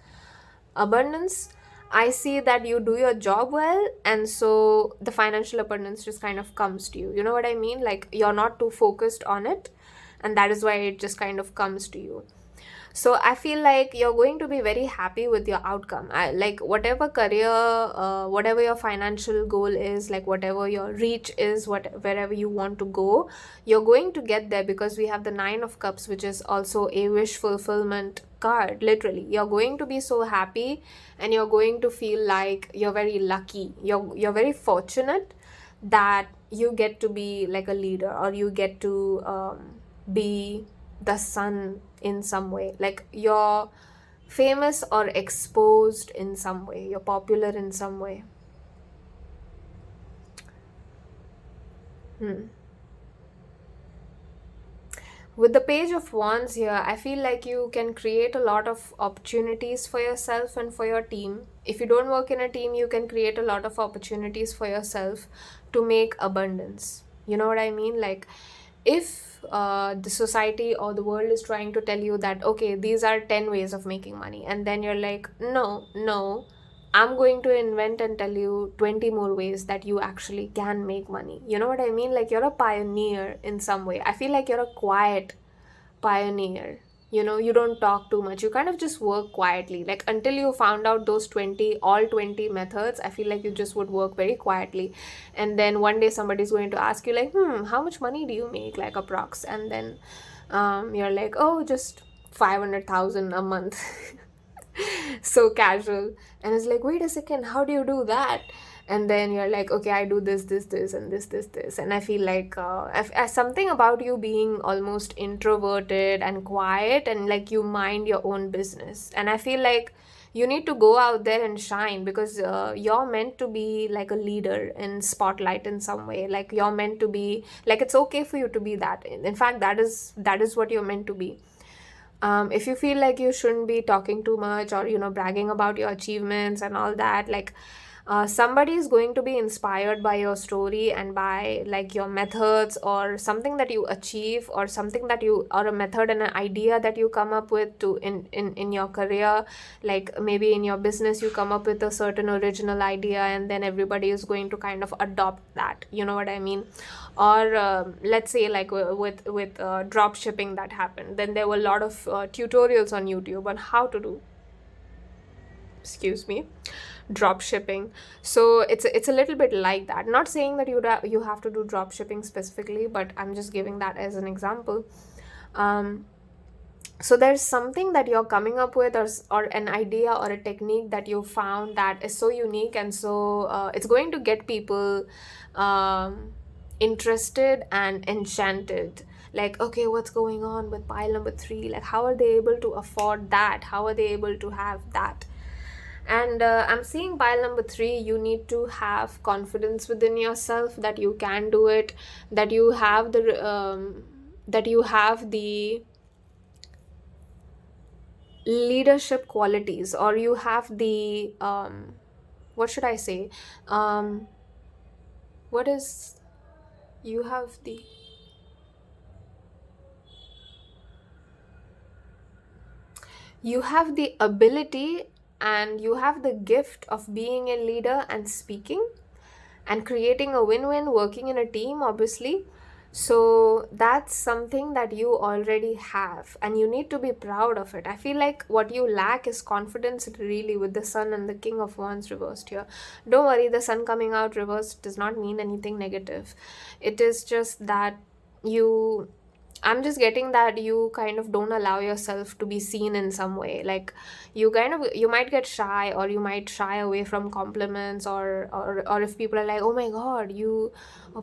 abundance. I see that you do your job well, and so the financial abundance just kind of comes to you. You know what I mean? Like, you're not too focused on it, and that is why it just kind of comes to you. So I feel like you're going to be very happy with your outcome. Like, whatever career, whatever your financial goal is, like whatever your reach is, wherever you want to go, you're going to get there, because we have the 9 of Cups, which is also a wish fulfillment card. Literally, you're going to be so happy, and you're going to feel like you're very lucky. You're very fortunate that you get to be like a leader, or you get to be the sun in some way. Like, you're famous or exposed in some way. You're popular in some way. With the Page of Wands here, I feel like you can create a lot of opportunities for yourself and for your team. If you don't work in a team, you can create a lot of opportunities for yourself to make abundance. You know what I mean? Like, if the society or the world is trying to tell you that, okay, these are 10 ways of making money, and then you're like, no, I'm going to invent and tell you 20 more ways that you actually can make money. You know what I mean? Like, you're a pioneer in some way. I feel like you're a quiet pioneer. You know, you don't talk too much. You kind of just work quietly. Like, until you found out those all 20 methods, I feel like you just would work very quietly. And then one day somebody's going to ask you, like, how much money do you make, like, approx? And then you're like, oh, just 500,000 a month. So casual. And it's like, wait a second, how do you do that? And then you're like, okay, I do this, and this. And I feel like something about you being almost introverted and quiet, and like you mind your own business. And I feel like you need to go out there and shine, because you're meant to be like a leader in spotlight in some way. Like, you're meant to be, like, it's okay for you to be that. In fact, that is what you're meant to be. If you feel like you shouldn't be talking too much, or, you know, bragging about your achievements and all that, like, somebody is going to be inspired by your story and by, like, your methods, or something that you achieve, or something that you, or a method and an idea that you come up with to in your career. Like, maybe in your business you come up with a certain original idea, and then everybody is going to kind of adopt that. You know what I mean? Or let's say, like, with drop shipping that happened, then there were a lot of tutorials on YouTube on how to do, drop shipping. So it's a little bit like that. Not saying that you have to do drop shipping specifically, but I'm just giving that as an example. So there's something that you're coming up with, or an idea or a technique that you found that is so unique, and so it's going to get people interested and enchanted. Like, okay, what's going on with pile number 3? Like, how are they able to afford that? How are they able to have that? And I'm seeing pile number 3, you need to have confidence within yourself that you can do it, that you have the leadership qualities, or you have the what should I say? What is you have the ability, and you have the gift of being a leader and speaking and creating a win-win, working in a team, obviously. So that's something that you already have, and you need to be proud of it. I feel like what you lack is confidence, really, with the Sun and the King of Wands reversed here. Don't worry, the Sun coming out reversed does not mean anything negative. It is just that I'm just getting that you kind of don't allow yourself to be seen in some way. Like, you might get shy, or you might shy away from compliments, or if people are like, oh my god,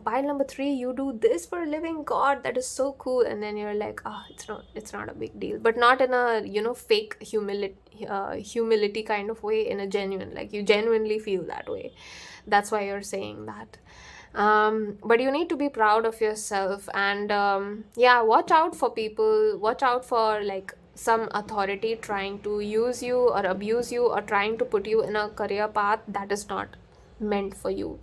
pile number 3, you do this for a living, god, that is so cool. And then you're like, it's not a big deal. But not in a, you know, fake humility kind of way, in a genuine, like, you genuinely feel that way. That's why you're saying that. But you need to be proud of yourself, and watch out for people, watch out for, like, some authority trying to use you or abuse you, or trying to put you in a career path that is not meant for you.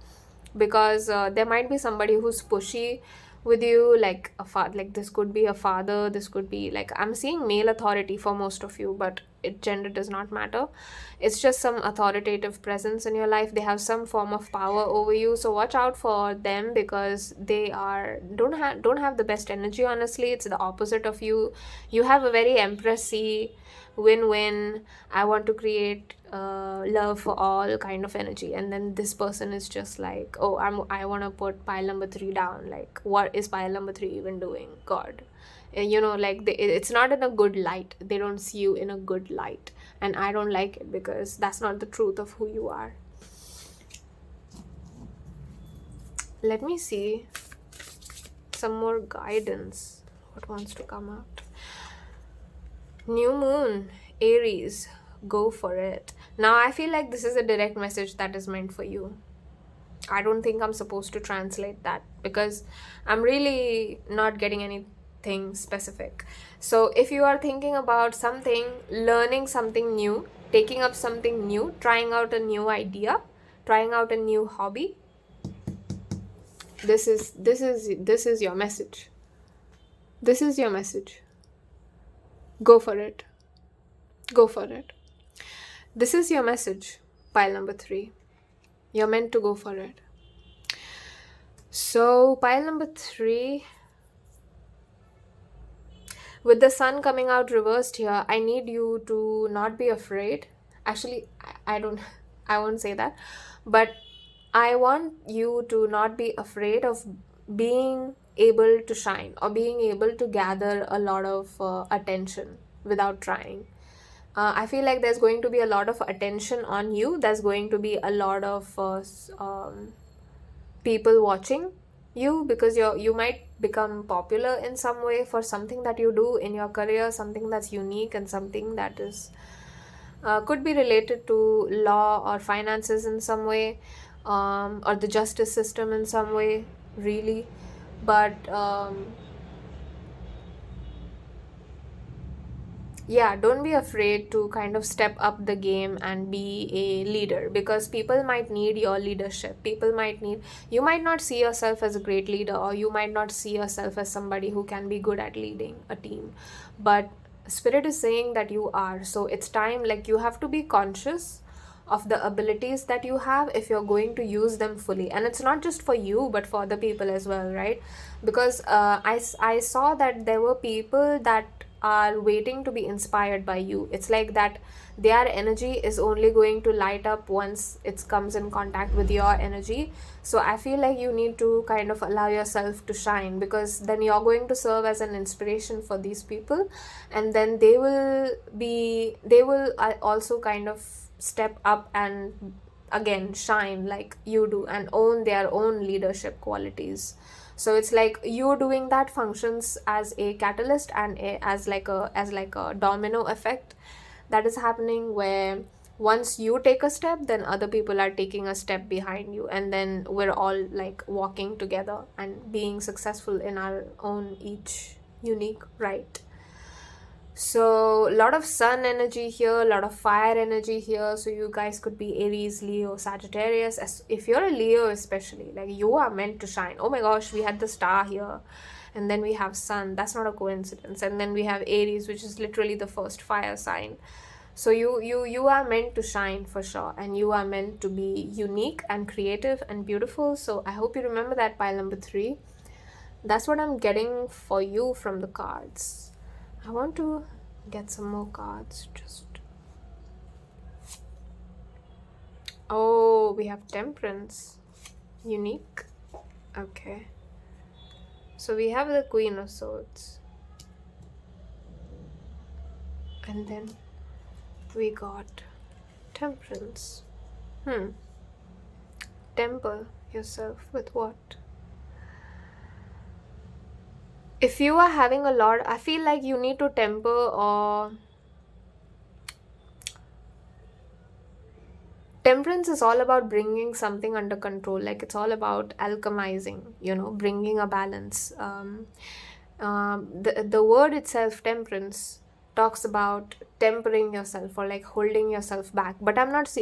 Because there might be somebody who's pushy with you, like like, this could be a father, this could be, like, I'm seeing male authority for most of you, but gender does not matter. It's just some authoritative presence in your life. They have some form of power over you, so watch out for them, because they don't have the best energy. Honestly, it's the opposite of you. You have a very empressy, win-win, I want to create love for all kind of energy. And then this person is just like, oh, I want to put pile number 3 down. Like, what is pile number 3 even doing, god? And, you know, like, it's not in a good light. They don't see you in a good light, and I don't like it, because that's not the truth of who you are. Let me see some more guidance. What wants to come out? New moon Aries, go for it. Now I feel like this is a direct message that is meant for you. I don't think I'm supposed to translate that because I'm really not getting anything specific. So if you are thinking about something, learning something new, taking up something new, trying out a new idea, trying out a new hobby, this is your message. This is your message. Go for it. Go for it. This is your message, pile number 3. You're meant to go for it. So pile number 3, with the sun coming out reversed here, I need you to not be afraid. Actually, I won't say that, but I want you to not be afraid of being able to shine or being able to gather a lot of attention without trying. I feel like there's going to be a lot of attention on you. There's going to be a lot of people watching you because you might become popular in some way for something that you do in your career, something that's unique and something that is could be related to law or finances in some way, or the justice system in some way, really. But yeah, don't be afraid to kind of step up the game and be a leader, because people might need your leadership. You might not see yourself as a great leader, or you might not see yourself as somebody who can be good at leading a team, but Spirit is saying that you are. So it's time, like, you have to be conscious of the abilities that you have if you're going to use them fully. And it's not just for you, but for other people as well, right? Because I saw that there were people that are waiting to be inspired by you. It's like that their energy is only going to light up once it comes in contact with your energy. So I feel like you need to kind of allow yourself to shine, because then you're going to serve as an inspiration for these people, and then they will also kind of step up and again shine like you do and own their own leadership qualities. So it's like you doing that functions as a catalyst and as like a domino effect that is happening, where once you take a step, then other people are taking a step behind you, and then we're all like walking together and being successful in our own each unique right. So a lot of sun energy here, a lot of fire energy here. So you guys could be Aries, Leo, Sagittarius. If you're a Leo especially, like, you are meant to shine. Oh my gosh, we had the star here, and then we have sun. That's not a coincidence. And then we have Aries, which is literally the first fire sign. So you are meant to shine for sure, and you are meant to be unique and creative and beautiful. So I hope you remember that, pile number 3. That's what I'm getting for you from the cards. I want to get some more cards. Oh, we have Temperance. Unique. Okay. So we have the Queen of Swords. And then we got Temperance. Temper yourself with what? If you are having a lot, I feel like you need to temper, or Temperance is all about bringing something under control. Like, it's all about alchemizing, bringing a balance. The word itself, temperance, talks about tempering yourself or like holding yourself back. But I'm not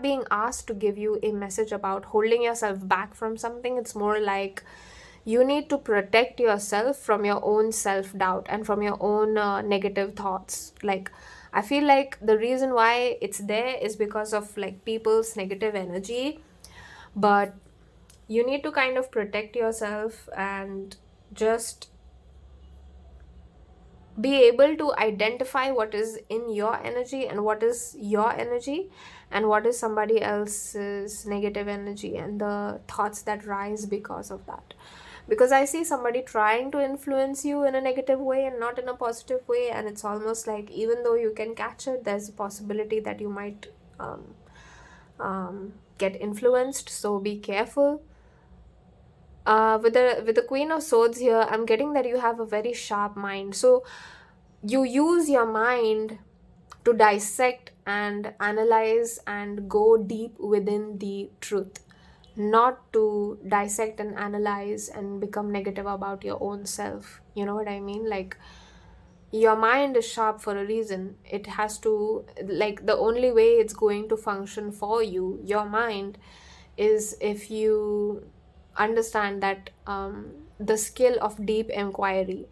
being asked to give you a message about holding yourself back from something. It's more like you need to protect yourself from your own self-doubt and from your own negative thoughts. Like, I feel like the reason why it's there is because of like people's negative energy, but you need to kind of protect yourself and just be able to identify what is in your energy and what is your energy and what is somebody else's negative energy and the thoughts that rise because of that. Because I see somebody trying to influence you in a negative way and not in a positive way, and it's almost like even though you can catch it, there's a possibility that you might get influenced. So be careful. With the Queen of Swords here, I'm getting that you have a very sharp mind. So you use your mind to dissect and analyze and go deep within the truth, not to dissect and analyze and become negative about your own self. You know what I mean? Like, your mind is sharp for a reason. It has to, like, the only way it's going to function for you, your mind, is if you understand that the skill of deep inquiry,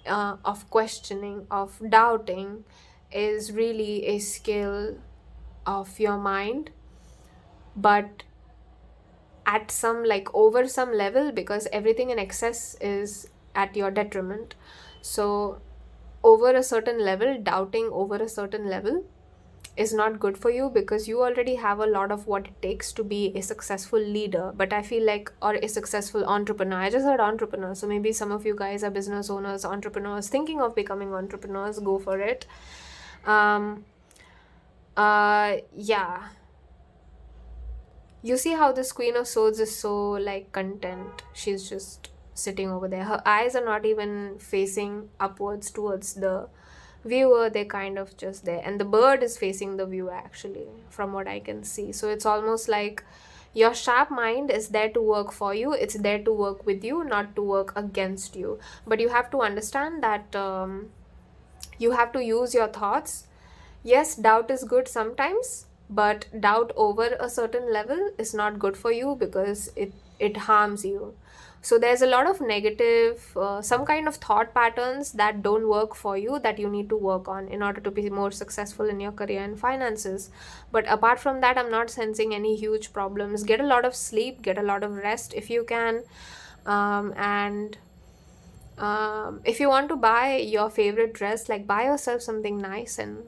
of questioning, of doubting, is really a skill of your mind, but at some, like, over some level, because everything in excess is at your detriment. So over a certain level, doubting over a certain level is not good for you, because you already have a lot of what it takes to be a successful leader. But I feel like, or a successful entrepreneur. I just heard entrepreneur, so maybe some of you guys are business owners, entrepreneurs, thinking of becoming entrepreneurs. Go for it. Yeah, you see how this Queen of Swords is so, like, content. She's just sitting over there. Her eyes are not even facing upwards towards the viewer. They're kind of just there, and the bird is facing the viewer, actually, from what I can see. So it's almost like your sharp mind is there to work for you. It's there to work with you, not to work against you. But you have to understand that you have to use your thoughts. Yes, doubt is good sometimes, but doubt over a certain level is not good for you, because it harms you. So there's a lot of negative, some kind of thought patterns that don't work for you, that you need to work on in order to be more successful in your career and finances. But apart from that, I'm not sensing any huge problems. Get a lot of sleep, get a lot of rest if you can. And if you want to buy your favorite dress, like, buy yourself something nice and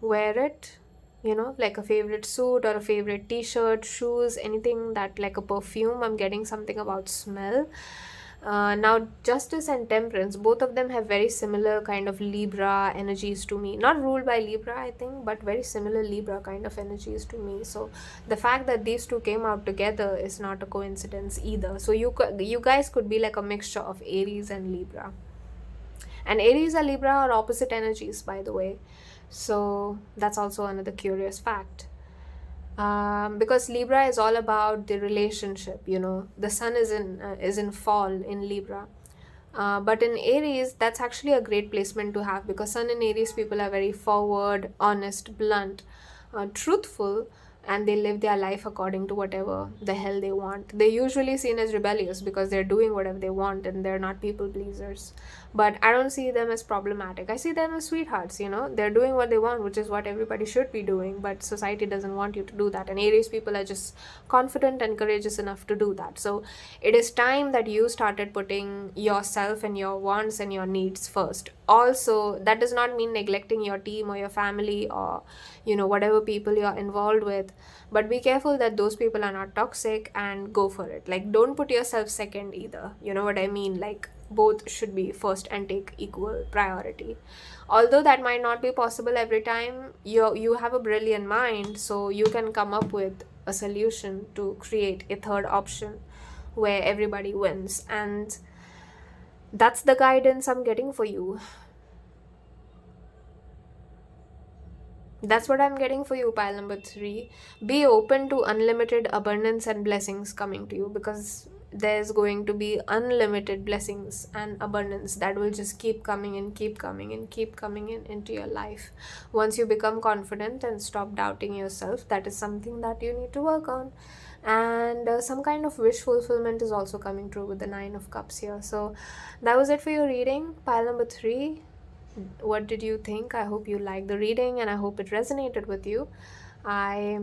wear it, like a favorite suit or a favorite t-shirt, shoes, anything that, like a perfume. I'm getting something about smell. Now, Justice and Temperance, both of them have very similar kind of Libra energies to me. Not ruled by Libra, I think, but very similar Libra kind of energies to me. So the fact that these two came out together is not a coincidence either. So you guys could be like a mixture of Aries and Libra. And Aries and Libra are opposite energies, by the way. So that's also another curious fact. Because Libra is all about the relationship, the sun is in fall in Libra. But in Aries, that's actually a great placement to have, because sun in Aries people are very forward, honest, blunt, truthful, and they live their life according to whatever the hell they want. They're usually seen as rebellious because they're doing whatever they want and they're not people pleasers. But I don't see them as problematic. I see them as sweethearts, They're doing what they want, which is what everybody should be doing, but society doesn't want you to do that. And Aries people are just confident and courageous enough to do that. So it is time that you started putting yourself and your wants and your needs first. Also, that does not mean neglecting your team or your family or, whatever people you're involved with. But be careful that those people are not toxic, and go for it. Like, don't put yourself second either. You know what I mean? Like, both should be first and take equal priority. Although that might not be possible every time, you have a brilliant mind, so you can come up with a solution to create a third option where everybody wins. And that's the guidance I'm getting for you. That's what I'm getting for you, pile number 3. Be open to unlimited abundance and blessings coming to you, because there's going to be unlimited blessings and abundance that will just keep coming and keep coming and keep coming into your life. Once you become confident and stop doubting yourself, that is something that you need to work on. And some kind of wish fulfillment is also coming true with the 9 of Cups here. So that was it for your reading, pile number 3. What did you think? I hope you liked the reading and I hope it resonated with you. I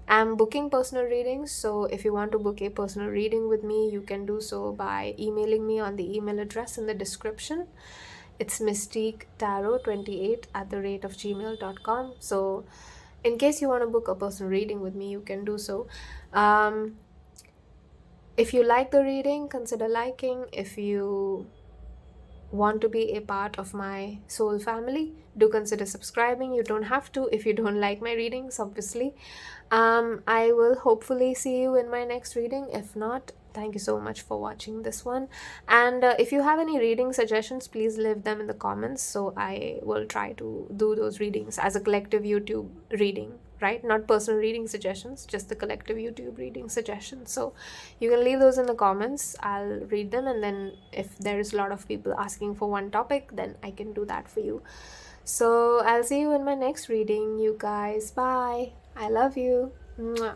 am booking personal readings, so if you want to book a personal reading with me, you can do so by emailing me on the email address in the description. It's mystique_28@gmail.com. So in case you want to book a personal reading with me, you can do so. If you like the reading, consider liking. If you want to be a part of my soul family, do consider subscribing. You don't have to if you don't like my readings, obviously. I will hopefully see you in my next reading. If not, thank you so much for watching this one. And if you have any reading suggestions, please leave them in the comments, so I will try to do those readings as a collective YouTube reading, right? Not personal reading suggestions, just the collective YouTube reading suggestions. So you can leave those in the comments. I'll read them, and then if there's a lot of people asking for one topic, then I can do that for you. So I'll see you in my next reading, you guys. Bye. I love you. Mwah.